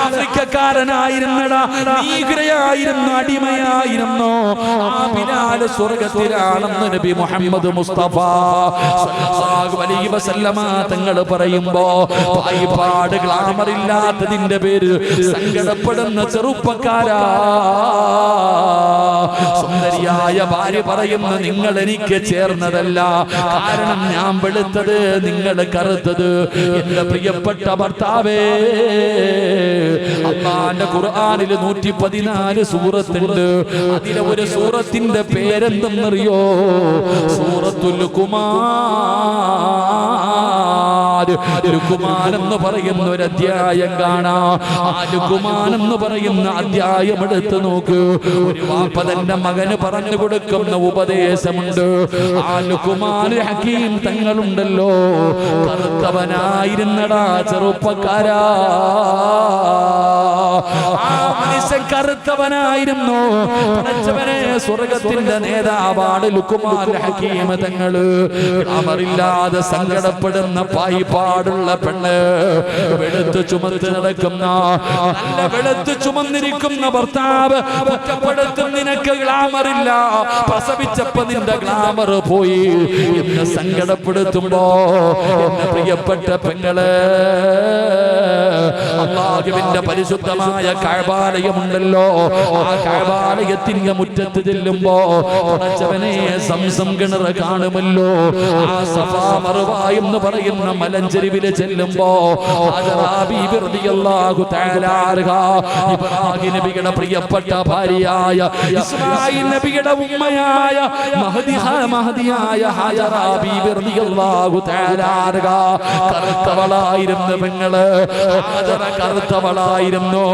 ആഫ്രിക്കക്കാരനായിരുന്നടാ, ഭീകരയായിരുന്നു, അടിമയായിരുന്നു. ആ ബിലാൽ സ്വർഗത്തിലാണെന്ന് നബി മുഹമ്മദ് മുസ്തഫ സല്ലല്ലാഹു അലൈഹി വസല്ലമ തങ്ങൾ പറയുമ്പോ പായിപ്പാട് ഗ്ലാമർ ഇല്ലാത്തതിന്റെ പേര് സങ്കടപ്പെടുന്ന ചെറുപ്പക്കാരാ. സുന്ദരിയായ ഭാര്യ പറയുന്നു, നിങ്ങൾ എനിക്ക് ചേർന്നതല്ല, കാരണം ഞാൻ വെളുത്തത്, നിങ്ങൾ കറുത്തത്. എന്റെ പ്രിയപ്പെട്ട ഭർത്താവേ, അല്ലാഹുവിന്റെ ഖുർആനിൽ 114 സൂറത്തുണ്ട്. അതിലെ ഒരു സൂറത്തിന്റെ പേരെന്തെന്നറിയോ? സൂറത്തുൽ ലുഖ്മാൻ. ലുഖ്മാൻ എന്ന് പറയുന്ന ഒരു അധ്യായം കാണാം. ആ ലുഖ്മാൻ എന്ന് പറയുന്ന അധ്യായം എടുത്ത് നോക്ക്. ഒരു വാപ്പ തന്റെ മകന് പറഞ്ഞു കൊടുക്കുന്ന ഉപദേശമുണ്ട്. ആ ലുഖ്മാൻ ഹക്കീം തങ്ങളുണ്ടല്ലോ, കറുത്തവനായിരുന്നടാ ചെറുപ്പക്കാരാ. ആ മനുഷ്യൻ കറുത്തവനായിരുന്നു. പടച്ചവനെ, സ്വർഗത്തിന്റെ നേതാവാണ് ലുഖ്മാൻ ഹക്കീം തങ്ങള്. അവരില്ലാതെ സങ്കടപ്പെടുന്ന പായിപ്പാടുള്ള പെണ്ണ്, വെളുത്ത് ചുമന്ന് നടക്കുന്ന, നല്ല വെളുത്ത് ചുമന്നിരിക്കുന്ന ഭർത്താവ് ഒറ്റപ്പെടുത്തും, നിനക്ക് ഗ്ലാമറില്ല, പ്രസവിച്ചപ്പോ നിന്റെ ഗ്ലാമർ പോയി എന്ന് സങ്കടപ്പെടുത്തുമ്പോ, എന്റെ പ്രിയപ്പെട്ട പെങ്ങള്, അല്ലാഹുവിന്റെ പരിശുദ്ധമായ കഅബാലയമുണ്ടല്ലോ, ആ കഅബാലയത്തിന്റെ മുറ്റത്ത് ചെല്ലുമ്പോ പടച്ചവനെ സംസം കിണർ കാണുമല്ലോ. ആ സഫാ മർവ എന്ന് പറയുന്ന മലഞ്ചെരിവില് ചെല്ലുമ്പോ ഹാജറ ബീബി റളിയല്ലാഹു തആല അൻഹ, ഇബ്രാഹിം നബിയുടെ പ്രിയപ്പെട്ട ഭാര്യയായ ഇസ്മായിൽ നബിയുടെ ഉമ്മയായ മഹദിയായ ഹാജറ ബീബി റളിയല്ലാഹു തആല അൻഹ കറുത്തവളായിരുന്നു പെങ്ങള്. ഹാജറ കറുത്തവളായിരുന്നു,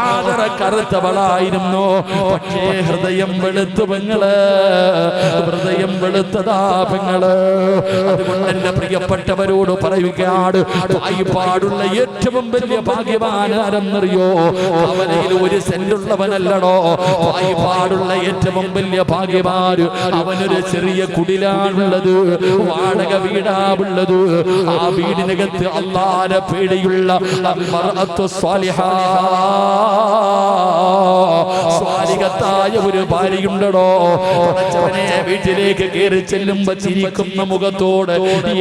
ഹാജറ കറുത്തവളായിരുന്നു. പക്ഷേ ഹൃദയം വെളുത്തു പെങ്ങള്, ഹൃദയം വെളുത്തതാ പെങ്ങള്. അതുകൊണ്ട് എന്റെ പ്രിയപ്പെട്ടവരോട് പറയുകയാണ്, പായിപ്പാടുള്ള ഏറ്റവും വലിയ ഭാഗ്യവാൻ ആരെന്നറിയോ? അവനയിൽ ഒരു സെന്റുള്ളവനല്ലടോ. പായിപ്പാടുള്ള ഏറ്റവും വലിയ ഭാഗ്യവാൻ അവനൊരു ചെറിയ കുടിലാണുള്ളത്, വാടക വീടാവുള്ളത്. ആ വീടിനകത്ത് അല്ലാഹുവിനെ പേടിയുള്ള മർഅത്തു സ്വാലിഹാ, സ്വാലിഹത്തായ ഒരു ഭാര്യയുണ്ടടോ. പടച്ചവനെ, വീട്ടിലേക്ക് കയറി ചെല്ലുമ്പോ ചിരിക്കുന്ന മുഖത്തോട്,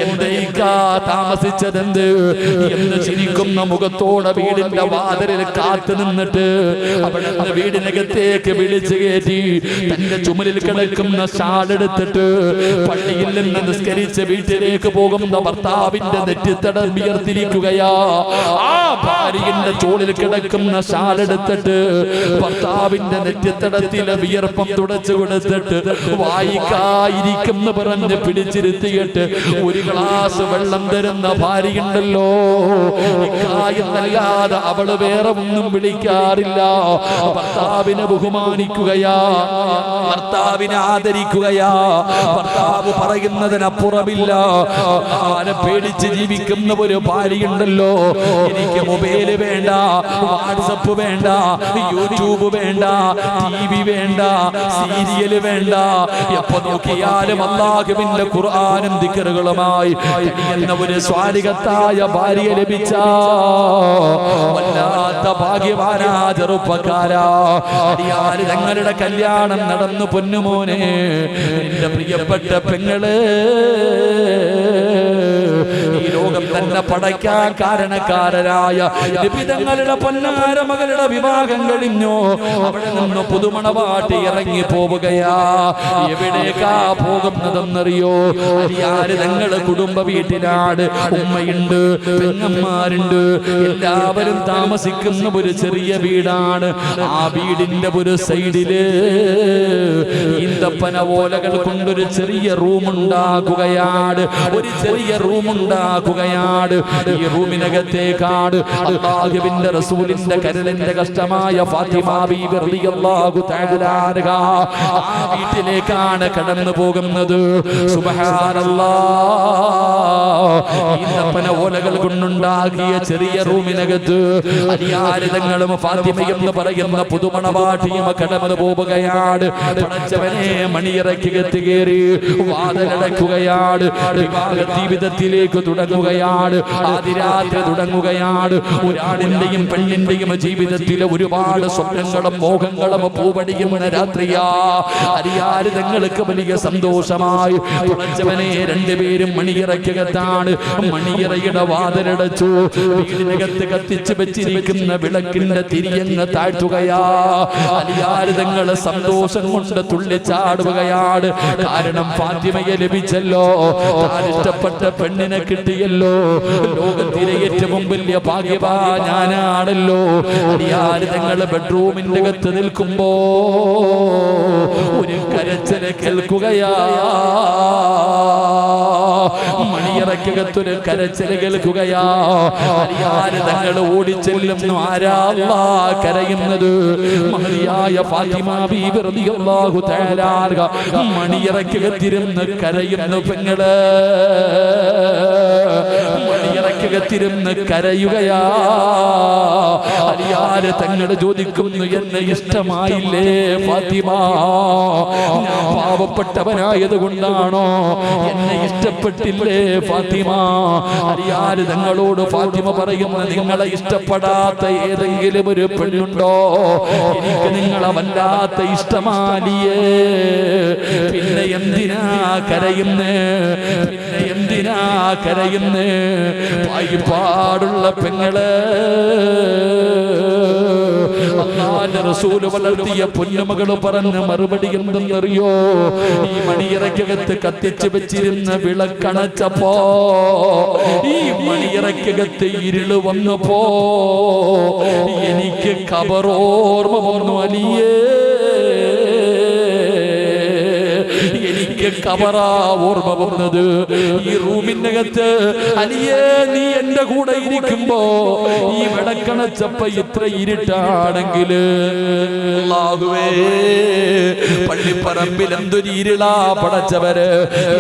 എന്തേക്കാ താമസിച്ചതെന്ത് എന്ന് ചിരിക്കുന്ന മുഖത്തോടെ വീടിന്റെ വാതിലിൽ കാത്തു നിന്നിട്ട് അവിടുന്ന് വീടിനകത്തേക്ക് വിളിച്ചു കയറ്റി തന്റെ ചുമലിൽ കിടക്കുന്ന ഷാളെടുത്തിട്ട് പള്ളിയിൽ നിന്ന് നിസ്കരിച്ച് വീട്ടിലേക്ക് പോകുന്ന ഭർത്താവിന്റെ നെറ്റിത്തടം ഉയർത്തിരിക്കുകയാ. ആ ഭാര്യയുടെ ചോളിൽ കിടക്കുന്ന ഷാളെടുത്തിട്ട് ഭർത്താവിന്റെ നെറ്റിത്തടത്തിലെ വിയർപ്പം തുടച്ചു കൊടുത്തിട്ട് വായിക്കായിരിക്കുന്ന പറഞ്ഞ് പിടിച്ചിരുത്തിയിട്ട് ഒരു ഗ്ലാസ് വെള്ളം തരുന്ന ഭാര്യയുണ്ടല്ലോ. എന്നല്ലാതെ അവള് വേറെ ഒന്നും വിളിക്കാറില്ല. ഭർത്താവിനെ ബഹുമാനിക്കുകയാ, ഭർത്താവിനെ ആദരിക്കുകയാ. ഭർത്താവ് പറയുന്നതിനപ്പുറമില്ല. ആരെ പേടിച്ച് ജീവിക്കുന്ന ഒരു ഭാര്യയുണ്ടല്ലോ. എനിക്ക് മൊബൈല് വേണ്ട, വാട്സപ്പ് വേണ്ട, യൂട്യൂബ് വേണ്ട, TV വേണ്ട, സീരിയല് വേണ്ട. എപ്പോ നോക്കിയാലും അല്ലാഹുവിന്റെ ഖുർആനും ദിക്റുകളുമായി കഴിയുന്ന ഒരു സ്വാലിഹത്തായ ഭാര്യ ലഭിച്ച വല്ലാത്ത ഭാഗ്യവാനാ ചെറുപ്പക്കാരാ. അടിയാര് തങ്ങളുടെ കല്യാണം നടന്നു പൊന്നുമോനെ. എന്റെ പ്രിയപ്പെട്ട പെങ്ങള്, ഈ ലോക ലോകം തന്നെ പടയ്ക്കാൻ കാരണക്കാരനായ നിബിതങ്ങളുടെ പൊന്നാര മകളുടെ വിവാഹം കഴിഞ്ഞു. അവിടെ നിന്ന് പുതുമണവാട്ടി ഇറങ്ങി പോവുകയാ. എവിടേക്കാ പോകുന്നതെന്നറിയോ? അലിയാര് തങ്ങള് കുടുംബ വീട്ടിലാണ്. ഉമ്മയുണ്ട്, പെങ്ങന്മാരുണ്ട്, എല്ലാവരും താമസിക്കുന്ന ഒരു ചെറിയ വീടാണ്. ആ വീടിന്റെ ഒരു സൈഡില് ഈന്തപ്പന ഓലകൾ കൊണ്ടൊരു ചെറിയ റൂം ഉണ്ടാക്കുകയാണ്. ഒരു ചെറിയ റൂം ഉണ്ടാക്കുകയാണ്. ഈ റൂമിനകത്തേക്കാണ് അല്ലാഹുവിന്റെ റസൂലിന്റെ കരളിന്റെ കഷ്ടമായ ഫാത്തിമ ബീവി റളിയല്ലാഹു തആല അൻഹ ആ വീട്ടിലേക്കാണ് കടന്നു പോകുന്നത്. സുബ്ഹാനല്ലാഹ്. ഈന്തപ്പന ഓലകൾ കൊണ്ടുണ്ടാക്കിയ ചെറിയ റൂമിനകത്ത് അലിയാരിതങ്ങളും ഫാത്തിമയും എന്ന് പറയുന്ന പുതുമണവാട്ടിയും കടന്നു പോവുകയാണ്. പടച്ചവനെ, മണിയറയ്ക്കകത്ത് കയറി വാതിലടക്കുകയാണ്. വിവാഹ ജീവിതത്തിലേക്ക് തുടങ്ങുകയാണ്. ആദിരാത്രി തുടങ്ങുകയാണ്. ഒരാണിന്റെയും പെണ്ണിന്റെയും ജീവിതത്തിലെ ഒരുപാട് സ്വപ്നങ്ങളും മോഹങ്ങളും പൂവടിയുന്ന രാത്രിയാ. അലിയാരിതങ്ങൾക്ക് വലിയ സന്തോഷമായി. പടച്ചവനെ, രണ്ടുപേരും മണിയറയ്ക്കകത്താണ്. മണിയറയുടെ വാതിലടച്ചു. വീടിനകത്ത് കത്തിച്ചു വെച്ചിരിക്കുന്ന വിളക്കിന്റെ തിരിയങ്ങ് താഴ്ത്തുകയാ. അലിയാരിതങ്ങള് സന്തോഷം കൊണ്ട് തുള്ളിച്ചാടുകയാണ്. കാരണം ഫാത്തിമയെ ലഭിച്ചല്ലോ, താൻ ഇഷ്ടപ്പെട്ട പെണ്ണിനെ കിട്ടിയല്ലോ. ലോകത്തിലെ ഏറ്റവും വലിയ ഭാഗ്യവാ ഞാനാണല്ലോ. അലിയാരിതങ്ങള് ബെഡ്റൂമിന്റെ അകത്ത് നിൽക്കുമ്പോ ഒരു കരച്ചില് കേൾക്കുകയാ. മണിയറയ്ക്കകത്തൊരു കരച്ചില് കേൾക്കുകയാ. അലിയാരിതങ്ങൾ ഓടിച്ചെല്ലുന്നു. ആരാ കരയുന്നത്? മഹതിയായ ഫാത്തിമ ബീവി റളിയല്ലാഹു തആല അൻഹ മണിയറയ്ക്കകത്തിരുന്ന് കരയുന്നു. പെങ്ങള് മണിയറയ്ക്കകത്തിരുന്ന് കരയുകയാ. അലിയാര് തങ്ങള് ചോദിക്കുന്നു, എന്നെ ഇഷ്ടമായില്ലേ ഫാത്തിമ? ഞാൻ പാവപ്പെട്ടവനായത് കൊണ്ടാണോ എന്നെ ഇഷ്ടപ്പെട്ടില്ലേ ഫാത്തിമ? അലിയാര് തങ്ങളോട് ഫാത്തിമ പറയുന്നു, നിങ്ങളെ ഇഷ്ടപ്പെടാത്ത ഏതെങ്കിലും ഒരു പെണ്ണുണ്ടോ? എനിക്ക് നിങ്ങളെ വല്ലാത്ത ഇഷ്ടമാലിയേ. പിന്നെ എന്തിനാ കരയുന്നേ? പിന്നെ എന്തിനാ കരയുന്നേ? പാടുള്ള പെങ്ങള്, അല്ലാഹുവിന്റെ റസൂൽ വളർത്തിയ പൊന്നുമകള് പറഞ്ഞ മറുപടി എന്തെന്നറിയോ? ഈ മണിയറയ്ക്കകത്ത് കത്തിച്ചു വെച്ചിരുന്ന വിളക്കണച്ചപ്പോ, ഈ മണിയറയ്ക്കകത്ത് ഇരുള് വന്നപ്പോ എനിക്ക് ഖബറോർമ്മ വന്നു. അലിയേ, എനിക്ക് ഖബറാ ഓർമ്മ വന്നത്. ഈ റൂമിനകത്ത് അലിയേ, നീ എന്റെ കൂടെ ഇരിക്കുമ്പോ ഈ വിളക്കണച്ചപ്പ ഇത്ര ഇരുട്ടാണെങ്കില്, അല്ലാഹുവേ, പള്ളിപ്പറമ്പിൽ എന്തൊരു ഇരുളാ പടച്ചവര്,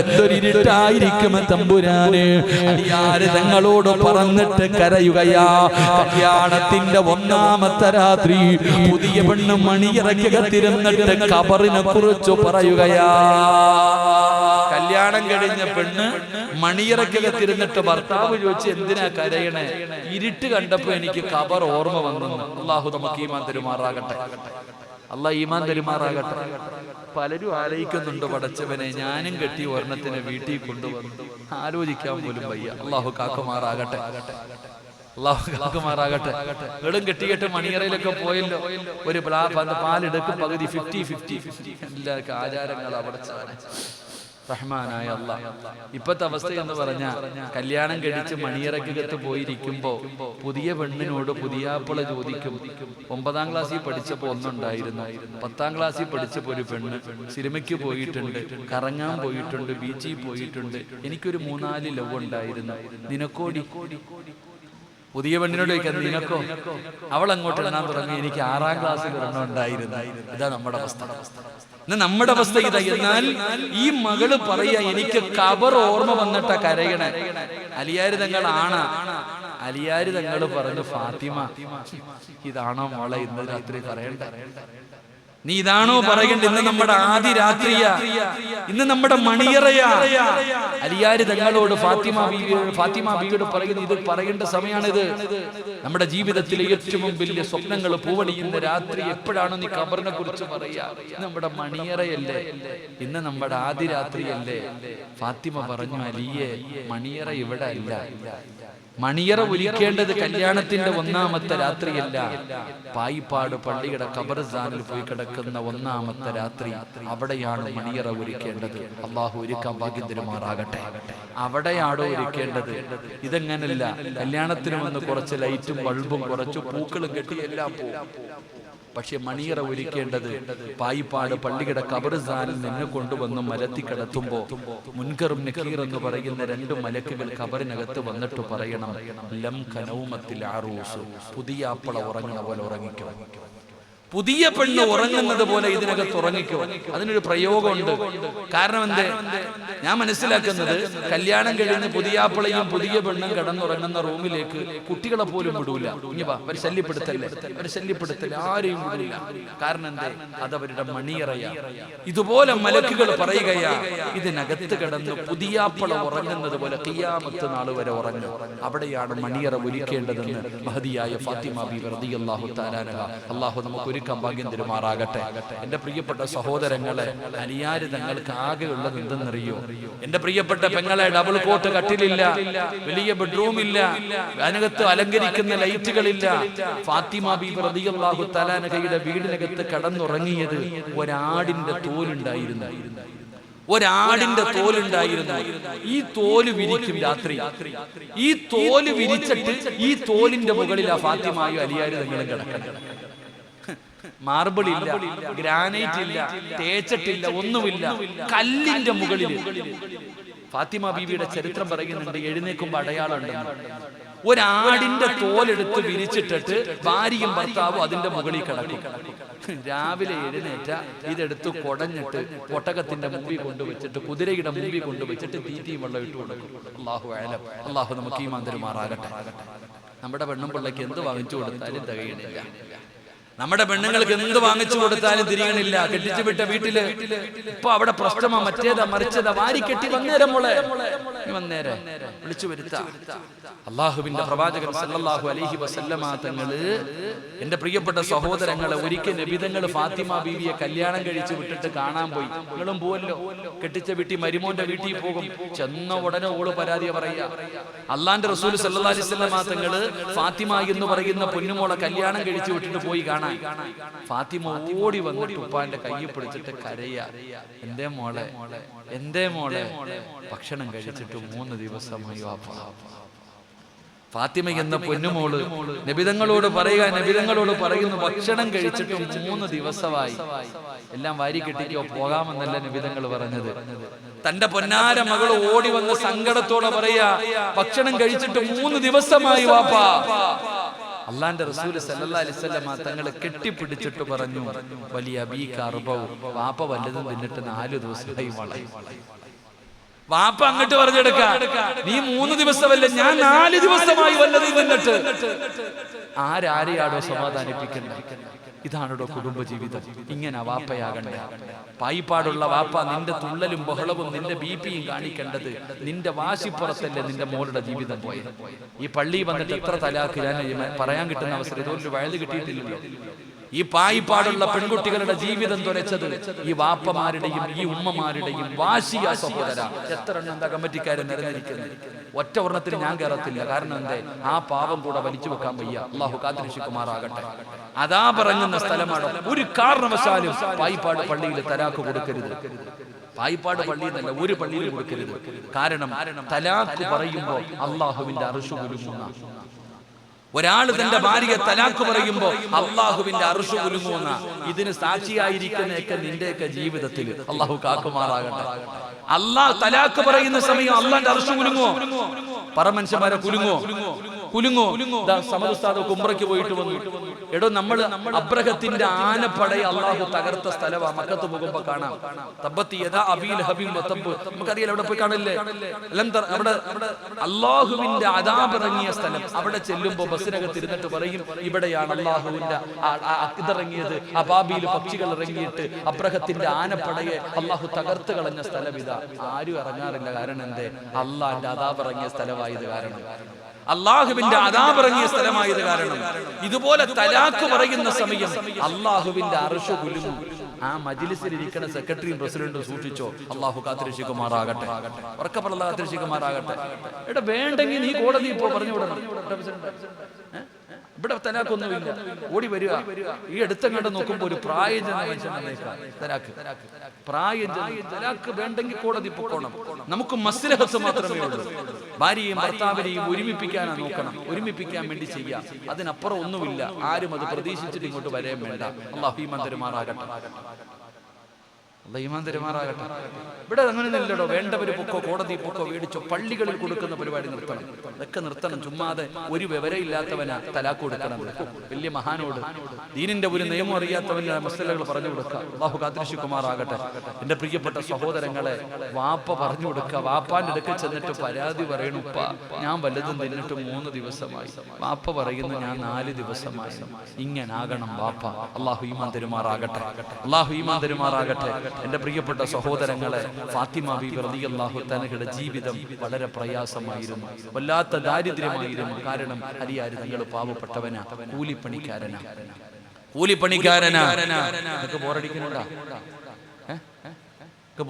എന്തൊരു ഇരുട്ടായിരിക്കും തമ്പുരാന്. അലിയാര് തങ്ങളോട് പറഞ്ഞിട്ട് കരയുകയാ. കല്യാണത്തിന്റെ ഒന്നാമത്തെ രാത്രി പുതിയ പെണ്ണ് മണിയറയ്ക്കകത്തിരുന്നിട്ട് ഖബറിനെ കുറിച്ച് പറയുകയാ. കല്യാണം കഴിഞ്ഞ പെണ്ണ് മണിയറയ്ക്കകത്തിരുന്നിട്ട് ഭർത്താവ് ചോദിച്ചു, എന്തിനാ കരയണേ? ഇരുട്ട് കണ്ടപ്പോ എനിക്ക് ഖബർ ഓർമ്മ വന്നു. അല്ലാഹു നമുക്ക് ഈമാൻ തരുമാറാകട്ടെ. അല്ലാഹ് ഈമാൻ തരുമാറാകട്ടെ. പലരും ആലോചിക്കുന്നുണ്ട്, പടച്ചവനെ, ഞാനും കെട്ടി ഒരെണ്ണത്തിനെ വീട്ടിൽ കൊണ്ടുവന്നു. ആലോചിക്കാൻ പോലും വയ്യ. അല്ലാഹു കാക്കുമാറാകട്ടെ. അല്ലാഹു കാക്കുമാറാകട്ടെ. വെളും കെട്ടിക്കെട്ട് മണിയറയിലൊക്കെ പോയല്ലോ. ഒരു പാലെടുക്കും പകുതി 50-50 എല്ലാ ആചാരങ്ങൾ അവിടെ റഹ്മാനായ അല്ലാഹ്. ഇപ്പത്തെ അവസ്ഥ എന്ന് പറഞ്ഞ, കല്യാണം കഴിച്ച് മണിയറയ്ക്കകത്ത് പോയിരിക്കുമ്പോ പുതിയ പെണ്ണിനോട് പുതിയാപ്പിള ചോദിക്കും, 9ാം ക്ലാസ്സിൽ പഠിച്ചപ്പോ ഒന്നുണ്ടായിരുന്നു, 10ാം ക്ലാസ്സിൽ പഠിച്ചപ്പോ ഒരു പെണ്ണ് സിനിമയ്ക്ക് പോയിട്ടുണ്ട്, കറങ്ങാൻ പോയിട്ടുണ്ട്, ബീച്ചിൽ പോയിട്ടുണ്ട്, എനിക്കൊരു 3-4 ലവ് ഉണ്ടായിരുന്നു, നിനക്കോടി? പുതിയ പെണ്ണിനോട് ചോദിക്കാൻ, നിനക്കോ? അവൾ അങ്ങോട്ട് എണ്ണാൻ തുടങ്ങി, എനിക്ക് 6ാം ക്ലാസ്സിൽ ഒരെണ്ണം ഉണ്ടായിരുന്നു. ഇതാ നമ്മുടെ അവസ്ഥ. നമ്മുടെ അവസ്ഥ ഇതാ. എന്നാൽ ഈ മകള് പറയാ, എനിക്ക് ഖബർ ഓർമ്മ വന്നിട്ടാ കരയണേ. അലിയാര് തങ്ങൾ ആണാ? അലിയാര് തങ്ങൾ പറഞ്ഞു, ഫാത്തിമ, ഇതാണോ മോളെ ഇന്ന് രാത്രി പറയണ്ട? നീ ഇതാണോ പറയണ്ട? ഇന്ന് നമ്മുടെ ആദ്യ രാത്രിയാ. ഇന്ന് നമ്മുടെ മണിയറയാ. അലിയാര് തങ്ങളോട് ഫാത്തിമ ബീവിയോട് പറയുന്നു, ഇത് പറയേണ്ട സമയമാണിത്. നമ്മുടെ ജീവിതത്തിലെ ഏറ്റവും വലിയ സ്വപ്നങ്ങൾ പൂവണിയുന്ന രാത്രി എപ്പോഴാണ് നീ ഖബറിനെ കുറിച്ച് പറയാ? നമ്മുടെ മണിയറയല്ലേ, ഇന്ന് നമ്മുടെ ആദ്യ രാത്രിയല്ലേ? ഫാത്തിമ പറഞ്ഞു, അലിയെ മണിയറ ഇവിടെ അല്ല. മണിയറ ഒലിക്കേണ്ടത് കല്യാണത്തിന്റെ ഒന്നാമത്തെ രാത്രിയല്ല, പായിപ്പാട് പള്ളിയുടെ ഖബർസ്ഥാനിൽ പോയി കിടക്കുന്ന ഒന്നാമത്തെ രാത്രി. അവിടെയാണ് മണിയറ ഒരുക്കേണ്ടത്. അള്ളാഹു ഒരുക്കാൻ ഭാഗ്യം തരുമാറാകട്ടെ. അവിടെയാണോ ഒരുക്കേണ്ടത്? ഇതെങ്ങനല്ല, കല്യാണത്തിന് വന്ന് കുറച്ച് ലൈറ്റും ബൾബും കുറച്ച് പൂക്കളും കെട്ടി എല്ലാം പോകും. പക്ഷെ മണിയറ ഒരുക്കേണ്ടത് പായിപ്പാട് പള്ളിയുടെ ഖബർസ്ഥാനിൽ നിന്നെ കൊണ്ടുവന്ന് മരത്തി കിടത്തുമ്പോ മുൻകറും നക്കീർ എന്ന് പറയുന്ന രണ്ട് മലക്കുകൾ ഖബറിനകത്ത് വന്നിട്ട് പറയണം, ലം കനൗമത്തിൽ ആറൂസ്, പുതിയ ആപ്പള ഉറങ്ങണ പോലെ ഉറങ്ങിക്കോ, പുതിയ പെണ്ണ് ഉറങ്ങുന്നത് പോലെ ഇതിനകത്ത് ഉറങ്ങിക്കോ. അതിനൊരു പ്രയോഗമുണ്ട്. കാരണം എന്തേ, ഞാൻ മനസ്സിലാക്കുന്നത് കല്യാണം കഴിഞ്ഞ് പുതിയാപ്പിളയും പുതിയ പെണ്ണും കിടന്നുറങ്ങുന്ന റൂമിലേക്ക് കുട്ടികളെ പോലും വിടൂല. ഇനിവാ അവർ ശല്യപ്പെടുത്തല്ലേ, ആരെയും വിടില്ല. കാരണം എന്തേ, അതവരുടെ മണിയറയാ. ഇതുപോലെ മലക്കുകൾ പറയുകയാ, ഇതിനകത്ത് കിടന്ന് പുതിയാപ്പിള ഉറങ്ങുന്നത് പോലെ ഖിയാമത്ത് നാൾ വരെ ഉറങ്ങും. അവിടെയാണ് മണിയറ ഒരുക്കേണ്ടതെന്ന് മഹദിയായ ഫാത്തിമ ബീവി റളിയല്ലാഹു തആല അൻഹ, അല്ലാഹു നമുക്ക് ഭാഗ്യം തരുമാറാകട്ടെ. എന്റെ പ്രിയപ്പെട്ട സഹോദരങ്ങളെ, അലിയാര് തങ്ങൾക്ക് ആകെ ഉള്ളത് എന്തെന്നറിയോ? എന്റെ പ്രിയപ്പെട്ട പെങ്ങളെ, ഡബിൾ കോട്ട് കട്ടിലില്ല, വലിയ ബെഡ്റൂം ഇല്ല, അതിനകത്ത് അലങ്കരിക്കുന്ന ലൈറ്റുകളില്ല. ഫാത്തിമ ബീവി റളിയല്ലാഹു തആല അൻഹയുടെ വീടിനകത്ത് കടന്നുറങ്ങിയത് ഒരാടിന്റെ തോലുണ്ടായിരുന്നു. ഒരാടിന്റെ തോലുണ്ടായിരുന്നു. ഈ തോല് വിരിക്കും രാത്രി. ഈ തോല് വിരിച്ചിട്ട് ഈ തോലിന്റെ മുകളിലാ ഫാത്തിമയും അലിയാര് തങ്ങളും കിടക്കുന്നത്. മാർബിൾ ഇല്ല, ഗ്രാനൈറ്റ് ഇല്ല, തേച്ചിട്ടില്ല, ഒന്നുമില്ല, കല്ലിന്റെ മുകളിൽ. ഫാത്തിമ ബീവിയുടെ ചരിത്രം പറയുന്നുണ്ട്, എഴുന്നേക്കുമ്പോ അടയാളം ഉണ്ടെന്ന്. ഒരാടിന്റെ തോലെടുത്ത് വിരിച്ചിട്ടിട്ട് ഭാര്യയും ഭർത്താവും അതിന്റെ മുകളിൽ കിടക്കും. രാവിലെ എഴുന്നേറ്റ ഇതെടുത്ത് കുടഞ്ഞിട്ട് ഒട്ടകത്തിന്റെ മുമ്പിൽ കൊണ്ടുവച്ചിട്ട് കുതിരയുടെ മുമ്പിൽ കൊണ്ടുവച്ചിട്ട് തീറ്റിയും വെള്ളം ഇട്ട് കൊടുക്കും. അല്ലാഹു അഅലം. അല്ലാഹു നമുക്ക് ഈമാൻ തരുമാറാകട്ടെ. നമ്മുടെ പെണ്ണും പിള്ളയ്ക്ക് എന്ത് വാങ്ങിച്ചു കൊടുത്താലും തികയണില്ല. നമ്മുടെ പെണ്ണുങ്ങൾക്ക് എന്ത് വാങ്ങിച്ചു കൊടുത്താലും തിരിയണില്ല. കെട്ടിച്ചു വിട്ട വീട്ടില് ഇപ്പൊ അവിടെ പ്രശ്നമാ, മറ്റേതാ മറിച്ചതാ, വാരി കെട്ടി വന്നേരം മോളെ, വന്നേരം വിളിച്ചു വരുത്താം. അള്ളാഹുവിന്റെ പ്രവാചകൻ സല്ലല്ലാഹു അലൈഹി വസല്ലമ തങ്ങള്, എന്റെ പ്രിയപ്പെട്ട സഹോദരങ്ങളെ, ഒരിക്കൽ നബിതങ്ങൾ ഫാത്തിമ ബീവിയെ കല്യാണം കഴിച്ചു വിട്ടിട്ട് കാണാൻ പോയി. നിങ്ങളും പോവല്ലോ, കെട്ടിച്ച വീട്ടിൽ മരുമോന്റെ വീട്ടിൽ പോകും. ചെന്ന ഉടനെ ഓള് പരാതി പറയാ. അള്ളാന്റെ റസൂൽ സല്ലല്ലാഹു അലൈഹി വസല്ലമ തങ്ങള് ഫാത്തിമ എന്ന് പറയുന്ന പൊന്നുമോളെ കല്യാണം കഴിച്ചു വിട്ടിട്ട് പോയി കാണാൻ. ഫാത്തിമ ഓടി വന്നിട്ട് ഉപ്പാന്റെ കയ്യിൽ പിടിച്ചിട്ട് കരയാ, എന്തേ മോളെ, ഭക്ഷണം കഴിച്ചിട്ട് 3 ദിവസമായി വാപ്പാ. ഫാത്തിമ എന്ന പൊന്നുമോള് നബിതങ്ങളോട് പറയുന്നു, ഭക്ഷണം കഴിച്ചിട്ട് 3 ദിവസമായി, എല്ലാം വാരി കെട്ടിക്കോ, പോകാമെന്നല്ല നബിതങ്ങൾ പറഞ്ഞത്. തന്റെ പൊന്നാര മകൾ ഓടി വന്ന് സങ്കടത്തോടെ പറയാ, ഭക്ഷണം കഴിച്ചിട്ട് 3 ദിവസമായി വാപ്പാ. അള്ളാന്റെ റസൂൽ സല്ലല്ലാഹു അലൈഹി വസല്ലമ തങ്ങളെ കെട്ടിപ്പിടിച്ചിട്ട് പറഞ്ഞു, വലിയ അബീക അർബഉ, വാപ്പ വല്ലതും തിന്നിട്ട് 4 ദിവസമായി വളയും. വാപ്പ അങ്ങോട്ട് പറഞ്ഞെടുക്ക, നീ 3 ദിവസമല്ല, ഞാൻ 4 ദിവസമായി വല്ലതും തിന്നിട്ട്. ആരാരെയാണോ സമാധാനിപ്പിക്കേണ്ടത്? ഇതാണോ കുടുംബജീവിതം? ഇങ്ങനെ വാപ്പയാകണ്ട. പായിപ്പാടുള്ള വാപ്പ നിന്റെ തുള്ളലും ബഹളവും നിന്റെ ബിപിയും കാണിക്കേണ്ടത് നിന്റെ വാശിപ്പുറത്തല്ലേ നിന്റെ മോളുടെ ജീവിതം പോയത്. ഈ പള്ളി വന്നിട്ട് എത്ര തലാക്ക് ഞാൻ പറയാൻ കിട്ടുന്ന അവസരം ഇതൊരു വയത് കിട്ടിയിട്ടില്ലല്ലോ. ഈ പായിപ്പാടുള്ള പെൺകുട്ടികളുടെ ജീവിതം തുലച്ചത് ഈ വാപ്പമാരുടെയും ഈ ഉമ്മമാരുടെയും വാശിയ സഹോദര. എത്ര എണ്ണം എന്താ കമ്മിറ്റിക്കാരൻ നിരന്നിരിക്കുന്നത്? ഒറ്റ ഒരെണ്ണത്തിന് ഞാൻ കയറത്തില്ല. കാരണം എന്തേ, ആ പാവം കൂടെ വലിച്ചു വെക്കാൻ വയ്യ. അള്ളാഹു കാത്തിരക്ഷിക്കുമാറാകട്ടെ. അതാ പറയുന്ന സ്ഥലമാണ്. ഒരു കാരണവശാലും പായിപ്പാട് പള്ളിയിൽ തലാക്ക് കൊടുക്കരുത്. പായിപ്പാട് പള്ളിയിൽ നിന്നല്ല, ഒരു പള്ളിയിൽ കൊടുക്കരുത്. കാരണം തലാക്ക് പറയുമ്പോ അള്ളാഹുവിന്റെ അർശ് കുലുങ്ങുന്ന, ഒരാൾ തന്റെ ഭാര്യയെ തലാക്ക് പറയുമ്പോ അള്ളാഹുവിന്റെ അർശ് കുലുങ്ങുന്ന, ഇതിന് സാക്ഷിയായിരിക്കുന്നതൊക്കെ നിന്റെയൊക്കെ ജീവിതത്തിൽ അള്ളാഹു കാക്കുമാറാകട്ടെ. അള്ളാഹ് തലാക്ക് പറയുന്ന സമയം അള്ളാന്റെ അർശ് കുലുങ്ങോ? പറ മനുഷ്യന്മാരെ, കുലുങ്ങോ? സമദ് ഉസ്താദ് ഉംറയ്ക്ക് പോയിട്ട് വന്നു. എടോ നമ്മൾ അബ്രഹത്തിന്റെ ആനപ്പടയെ അള്ളാഹു തകർത്ത സ്ഥലമാണ്. മക്കത്ത് പോകുമ്പോ കാണാം. തബ്ബത്ത് യദാ അബീ ലഹബിൻ വതബ്ബ്. നമുക്കറിയാം, അവിടെ പോയി കാണില്ലേ? അവിടെ അള്ളാഹുവിന്റെ അദാബ് ഇറങ്ങിയ സ്ഥലം. അവിടെ ചെല്ലുമ്പോ ബസ്സിനകത്ത് ഇരുന്നിട്ട് പറയും, ഇവിടെയാണ് അള്ളാഹുവിന്റെ ഇറങ്ങിയത്. അബാബിയിൽ പക്ഷികൾ ഇറങ്ങിയിട്ട് അബ്രഹത്തിന്റെ ആനപ്പടയെ അള്ളാഹു തകർത്ത് കളഞ്ഞ സ്ഥലം ഇതാ. ആരും ഇറങ്ങാറില്ല. കാരണം എന്തേ? അള്ളാഹിന്റെ അദാബ് ഇറങ്ങിയ സ്ഥലമായത് കാരണം. അള്ളാഹുവിന്റെ അദാബ് ഇറങ്ങിയ സ്ഥലമായത് കാരണം. ഇതുപോലെ തലാഖ് പറയുന്ന സമയം അള്ളാഹുവിന്റെ അർശ് കുലുങ്ങും. ആ മജ്ലിസിൽ ഇരിക്കുന്ന സെക്രട്ടറിയും പ്രസിഡന്റും സൂക്ഷിച്ചോ. അള്ളാഹു കാത്തിരക്ഷിക്കുമാറാകട്ടെ. ഉറക്കപ്പുള്ള കാത്തിരക്ഷിക്കുമാറാകട്ടെ. എടാ, വേണ്ടെങ്കിൽ നീ കോടതി ഇപ്പോ പറഞ്ഞു വിടണം. ഇവിടെ തലാഖൊന്നുമില്ല. ഓടി വരിക. ഈ അടുത്തങ്ങോട്ട് നോക്കുമ്പോ ഒരു പ്രായം തലാഖ് വേണ്ടെങ്കിൽ കോടതി പോകണം. നമുക്ക് മസ്ലഹത്ത് മാത്രമേ ഉള്ളൂ. ഭാര്യയും ഭർത്താവിനെയും ഒരുമിപ്പിക്കാനാ നോക്കണം. ഒരുമിപ്പിക്കാൻ വേണ്ടി ചെയ്യാം. അതിനപ്പുറം ഒന്നുമില്ല. ആരും അത് പ്രതീക്ഷിച്ചിട്ട് ഇങ്ങോട്ട് വരാൻ വേണ്ട. അല്ലാഹു ഈമാൻ തരുമാറാകട്ടെ. ഈമാൻ തരുമാറാകട്ടെ. ഇവിടെ അങ്ങനെ ഇല്ലടോ. വേണ്ടവര് പൊക്കോ, കോടതി പൊക്കോ, മേടിച്ചോ. പള്ളികളിൽ കൊടുക്കുന്ന പരിപാടി നിർത്തണം. ഇതൊക്കെ നിർത്തണം. ചുമ്മാതെ ഒരു വിവരമില്ലാത്തവനാ തലാഖ് കൊടുക്കണം. വലിയ മഹാനോട് ദീനിന്റെ ഒരു നിയമം അറിയാത്തവന് മസലകൾ പറഞ്ഞു കൊടുക്കുക. അല്ലാഹു കാത്തിരക്ഷിക്കുമാറാകട്ടെ. എന്റെ പ്രിയപ്പെട്ട സഹോദരങ്ങളെ, വാപ്പ പറഞ്ഞു കൊടുക്കുക. വാപ്പാന്റെ അടുക്കൽ ചെന്നിട്ട് പരാതി പറയണു, ഉപ്പ ഞാൻ വല്ലതും തിന്നിട്ട് 3 ദിവസമായി. വാപ്പ പറയുന്നു, ഞാൻ 4 ദിവസമായി. ഇങ്ങനാകണം വാപ്പ. അല്ലാഹു ഈമാൻ തരുമാറാകട്ടെ. അല്ലാഹു ഈമാൻ തരുമാറാകട്ടെ. എന്റെ പ്രിയപ്പെട്ട സഹോദരങ്ങളെ, ഫാത്തിമ ബീബി റളിയല്ലാഹു തആലയുടെ ജീവിതം വളരെ പ്രയാസമായിരുന്നു. വല്ലാത്ത ദാരിദ്ര്യമായിരുന്നു. കാരണം അലിയാര് തങ്ങൾ പാവപ്പെട്ടവനാ, കൂലിപ്പണിക്കാരനാ. ബോറടിക്കുന്നുണ്ടാ?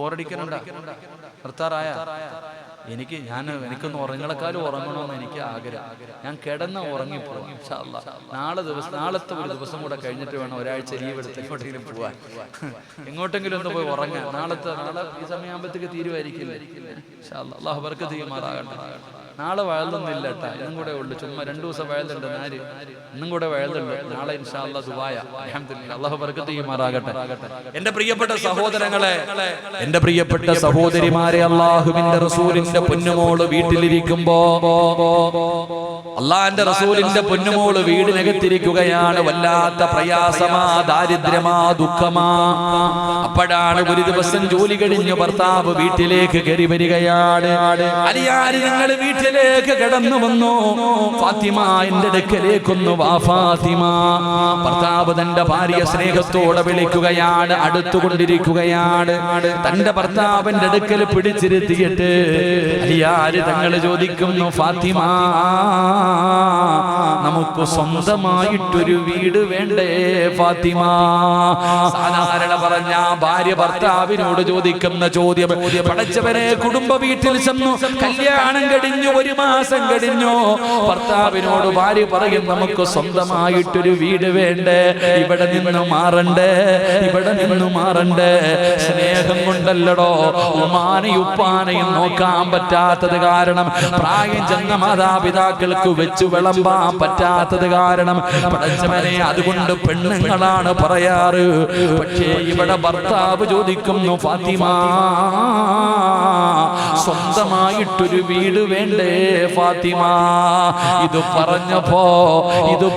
ബോറടിക്കുന്നുണ്ടാ? നിർത്താറായ? എനിക്കൊന്ന് ഉറങ്ങളെക്കാളും ഉറങ്ങണമെന്ന് എനിക്ക് ആഗ്രഹം. ഞാൻ കിടന്ന ഉറങ്ങിപ്പോകും. ഇൻഷാ അല്ലാഹ് നാളത്തെ ഒരു ദിവസം കൂടെ കഴിഞ്ഞിട്ട് വേണം ഒരാഴ്ച ലീവ് എടുത്ത് എങ്ങോട്ടെങ്കിലും പോവാൻ. എങ്ങോട്ടെങ്കിലും ഒന്ന് പോയി ഉറങ്ങാൻ. നാളെ ഈ സമയമാകുമ്പോഴത്തേക്ക് തീരുമായിരിക്കില്ലേ? ഇൻഷാ അല്ലാഹ്. അല്ലാഹു ബർക്കത്ത് ചെയ്യുമാറാകട്ടെ. നാളെ വയലൊന്നുമില്ല കേട്ടാ. ഇന്നും കൂടെ ഉള്ളു. ചുമ്മാ 2 ദിവസം വയലുണ്ട്. ഇന്നും കൂടെ വയലുണ്ട്. നാളെ ഇൻഷാ അല്ലാഹ് ദുആയ. അൽഹംദുലില്ലാഹ്. അല്ലാഹു ബർക്കത്ത് ചെയ്യുമാറാകട്ടെ. എന്റെ പ്രിയപ്പെട്ട സഹോദരങ്ങളെ, എന്റെ പ്രിയപ്പെട്ട സഹോദരിമാരെ, അല്ലാഹുവിന്റെ റസൂലിന്റെ പൊന്നുമോള് വീട്ടിലിരിക്കുമ്പോ അള്ളാന്റെ റസൂലിന്റെ പൊന്നുമോള് വീടിനകത്തിരിക്കുകയാണ്. വല്ലാത്ത പ്രയാസമാ, ദാരിദ്ര്യമാ, ദുഃഖമാ. അപ്പോഴാണ് ഒരു ദിവസം ജോലി കഴിഞ്ഞ് ഭർത്താവ് വീട്ടിലേക്ക് കയറി വരികയാണ്. അലിയാര് ഞങ്ങൾ വീട്ടിലേക്ക് കടന്നു വന്നു. ഫാത്തിമ എന്റെ അടുക്കലേക്കൊന്നു വാ ഫാത്തിമ. ഭർത്താവ് തന്റെ ഭാര്യ സ്നേഹത്തോടെ വിളിക്കുകയാണ്. അടുത്തുകൊണ്ടിരിക്കുകയാണ്. തന്റെ ഭർത്താവിന്റെ അടുക്കൽ പിടിച്ചിരുത്തിയിട്ട് അലിയാര് തങ്ങൾ ചോദിക്കുന്നു, ഫാത്തിമ, നമുക്ക് സ്വന്തമായിട്ടൊരു വീട് വേണ്ടേ ഫാത്തിമ? സാധാരണ പറഞ്ഞ ഭാര്യ ഭർത്താവിനോട് ചോദിക്കുന്ന ചോദ്യം. പടച്ചവനെ, കുടുംബ വീട്ടിൽ ചെന്നു, കല്യാണം കഴിഞ്ഞു, 1 മാസം കഴിഞ്ഞു. ഭർത്താവിനോട് ഭാര്യ പറയും, നമുക്ക് സ്വന്തമായിട്ടൊരു വീട് വേണ്ടേ? ഇവിടെ നിന്ന് മാറണ്ടേ? ഇവിടെ നിന്ന് മാറണ്ടേ? സ്നേഹം കൊണ്ടല്ലടോ. ഉമ്മാനെയും ഉപ്പാനെയും നോക്കാൻ പറ്റാത്തത് കാരണം, പ്രായം ചെന്ന മാതാപിതാക്കൾക്ക് വെച്ചു വിളമ്പാൻ പറ്റാത്തത് കാരണം, പടച്ചവനെ, അതുകൊണ്ട് പെണ്ണുങ്ങളാണ് പറയാറ്. പക്ഷേ ഇവിടെ ഭർത്താവ് ചോദിക്കുന്നു, ഫാത്തിമ, സ്വന്തമായിട്ടൊരു വീട് വേണ്ടേ ഫാത്തിമ? ഇത്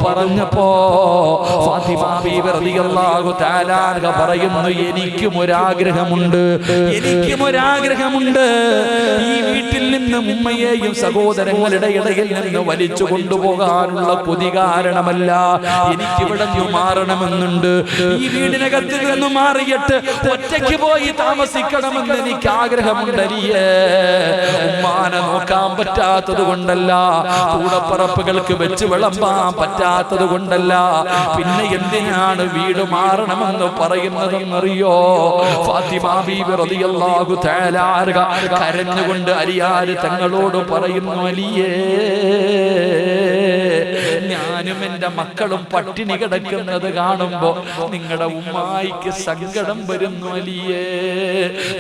പറഞ്ഞപ്പോ ഫാത്തിമ ബീവി റളിയല്ലാഹു തആല അൻഹ പറയുന്നു, എനിക്കും ഒരാഗ്രഹമുണ്ട്. ഈ വീട്ടിൽ നിന്ന് ഉമ്മയെയും സഹോദരങ്ങളുടെ ഇടയിൽ നിന്ന് വലിച്ചു കൊണ്ടുപോകാനുള്ള കൊതി കാരണമല്ല, എനിക്കിവിടെ നിന്ന് മാറണമെന്നുണ്ട്. ഈ വീടിനകത്ത് നിന്ന് മാറിയിട്ട് ഒറ്റയ്ക്ക് പോയി താമസിക്കണമെന്ന് എനിക്ക് ആഗ്രഹമുണ്ടരിയേ. ഉമ്മാനെ നോക്കാൻ പറ്റാത്തത് കൊണ്ടല്ല, കൂടപ്പറപ്പുകൾക്ക് വെച്ച് വിളമ്പാൻ പറ്റാത്തത് കൊണ്ടല്ല, പിന്നെ എന്തിനാണ് വീട് മാറണമെന്ന് പറയുന്നതെന്നറിയോ? ഫാത്തിമ ബീബി റളിയല്ലാഹു തആല അൻഹ കരഞ്ഞുകൊണ്ട് അലിയാര് തങ്ങളോട് പറയുന്നു, അലിയേ, ഞാനും എന്റെ മക്കളും പട്ടിണി കിടക്കുന്നത് കാണുമ്പോ നിങ്ങളുടെ ഉമ്മായിക്ക് സങ്കടം വരുന്നു അലിയേ.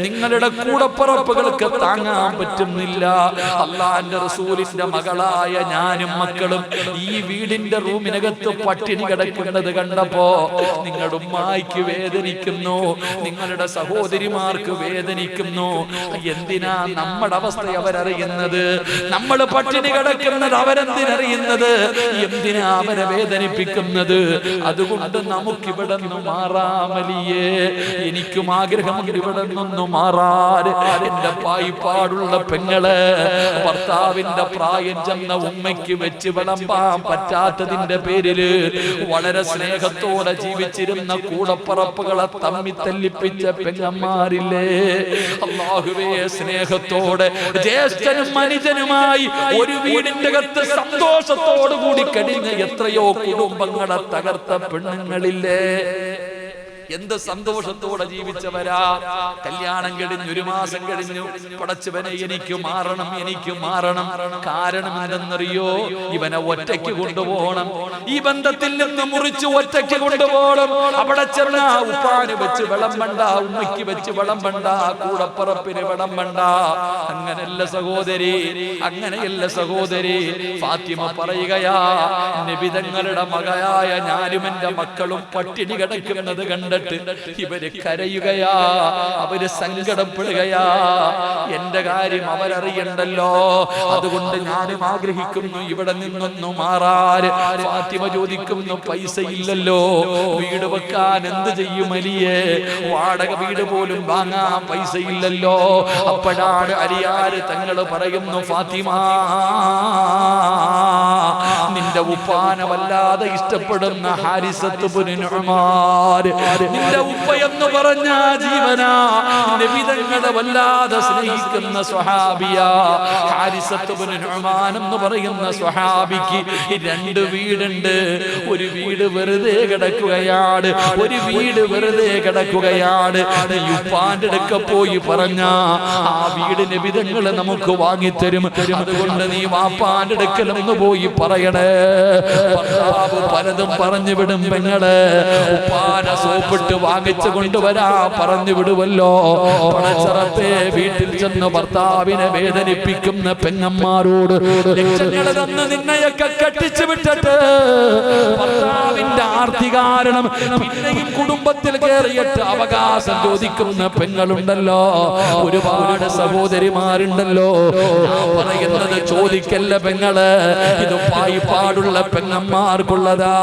നിങ്ങളുടെ കൂടപ്പറപ്പുകൾക്ക് താങ്ങാൻ താങ്ങാൻ പറ്റുന്നില്ല. അള്ളാന്റെ റസൂലിന്റെ മകളായ ഞാനും മക്കളും ഈ വീടിന്റെ റൂമിനകത്ത് പട്ടിണി കിടക്കുന്നത് കണ്ടപ്പോ നിങ്ങളുടെ ഉമ്മായിക്ക് വേദനിക്കുന്നു, നിങ്ങളുടെ സഹോദരിമാർക്ക് വേദനിക്കുന്നു. എന്തിനാ നമ്മുടെ അവസ്ഥ അവരറിയുന്നത്? നമ്മൾ പട്ടിണി കിടക്കുന്നത് അവരെന്തിനറിയുന്നത്? എന്തിനാ അവരെ വേദനിപ്പിക്കുന്നത്? അതുകൊണ്ട് നമുക്കിവിടെ നിന്ന് മാറാമലിയേ. എനിക്കും ആഗ്രഹമുണ്ട് ഇവിടെ നിന്നൊന്നു മാറാൻ. എന്റെ പായിപ്പാടുള്ള പെങ്ങള് ഭർത്താവിന്റെ പ്രായം ചെന്ന ഉമ്മയ്ക്ക് വെച്ച് വിളമ്പാൻ പറ്റാത്തതിന്റെ പേരില് വളരെ സ്നേഹത്തോടെ ജീവിച്ചിരുന്ന കൂടപ്പറപ്പുകളെ തമ്മി തല്ലിപ്പിച്ച പെങ്ങന്മാരില്ലേ? അല്ലാഹുവേ, സ്നേഹത്തോടെ ജ്യേഷ്ഠനും അനുജനുമായി ഒരു വീടിന്റെ അകത്ത് സന്തോഷത്തോടു കൂടി കഴിഞ്ഞ എത്രയോ കുടുംബങ്ങളെ തകർത്ത പെണ്ണുങ്ങളില്ലേ? എന്ത് സന്തോഷത്തോടെ ജീവിച്ചവരാ. കല്യാണം കഴിഞ്ഞു, 1 മാസം കഴിഞ്ഞു, പടച്ചവനെ എനിക്ക് മാറണം, എനിക്ക് മാറണം. കാരണം എന്തെന്നറിയോ? ഇവനെ ഒറ്റയ്ക്ക് കൊണ്ടുപോകണം, ഈ ബന്ധത്തിൽ നിന്ന് മുറിച്ച് ഒറ്റയ്ക്ക് കൊണ്ടുപോകണം. അവിടെ ചെന്ന ഉപ്പാന് വെച്ച് വിളമ്പണ്ട, ഉമ്മയ്ക്ക് വെച്ച് വിളമ്പണ്ട, കൂടപ്പറപ്പിന് വിളമ്പണ്ട. അങ്ങനെയല്ല സഹോദരി, അങ്ങനെയല്ല സഹോദരി. ഫാത്തിമ പറയുകയാ, നബി തങ്ങളുടെ മകയായ ഞാനും എന്റെ മക്കളും പട്ടിണി കിടക്കുന്നത് കണ്ട് ഇവര് കരയുകയാ, അവര് സങ്കടപ്പെടുകയാ. എന്റെ കാര്യം അവരറിയണ്ടല്ലോ. അതുകൊണ്ട് ഞാനും ആഗ്രഹിക്കുന്നു ഇവിടെ നിന്നൊന്നു മാറാൻ. ഫാത്തിമ ചോദിക്കുന്നു, പൈസ ഇല്ലല്ലോ, വീട് വെക്കാൻ എന്ത് ചെയ്യും അലിയേ? വാടക വീട് പോലും വാങ്ങാൻ പൈസ ഇല്ലല്ലോ. അപ്പോഴാണ് അലിയാര് തങ്ങൾ പറയുന്നു, ഫാത്തിമ, നിന്റെ ഉപ്പാനെ വല്ലാതെ ഇഷ്ടപ്പെടുന്ന ഹാരിസത്ത് ഇബ്നു നുഅ്മാൻ, നിന്റെ ഉപ്പ എന്ന് പറഞ്ഞ ജീവനാ, നബി തങ്ങളെ വല്ലാതെ സ്നേഹിക്കുന്ന സ്വഹാബിയാ. ഹാരിസത്ത് ഇബ്നു നുഅ്മാൻ എന്ന് പറയുന്ന സ്വഹാബിക്ക് 2 വീടുണ്ട്. ഒരു വീട് വെറുതെ കിടക്കുകയാണ്, ഒരു വീട് വെറുതെ കിടക്കുകയാണ്. ഉപ്പാന്റെ അടുക്ക പോയി പറഞ്ഞ ആ വീട് നബി തങ്ങളെ നമുക്ക് വാങ്ങിത്തരും. അതുകൊണ്ട് നീ വാപ്പാന്റെ അടുക്കലൊന്ന് പോയി പറയണേ. ഭർത്താവ് പലതും പറഞ്ഞു വിടും. പെങ്ങളെ ഉപ്പാന സോപ്പിട്ട് വാങ്ങിച്ചു കൊണ്ടുവരാ പറഞ്ഞു വിടുവല്ലോ. പടച്ചറപ്പേ, വീട്ടിൽ ചെന്ന് ഭർത്താവിനെ വേദനിപ്പിക്കുന്ന പെങ്ങന്മാരോട് ലക്ഷങ്ങൾ തന്ന് നിന്നെയൊക്കെ കെട്ടിച്ചു വിട്ടിട്ട് ഭർത്താവിന്റെ ആർത്തി കാരണം പിന്നെയും കുടുംബത്തിൽ കയറിയിട്ട് അവകാശം ചോദിക്കുന്ന പെങ്ങളുണ്ടല്ലോ, ഒരുപാട് സഹോദരിമാരുണ്ടല്ലോ. ഞാൻ പറയുന്നത് ചോദിക്കല്ല പെങ്ങള്, ഇത് പായിപ്പാടുള്ള പെങ്ങന്മാർക്കുള്ളതാ.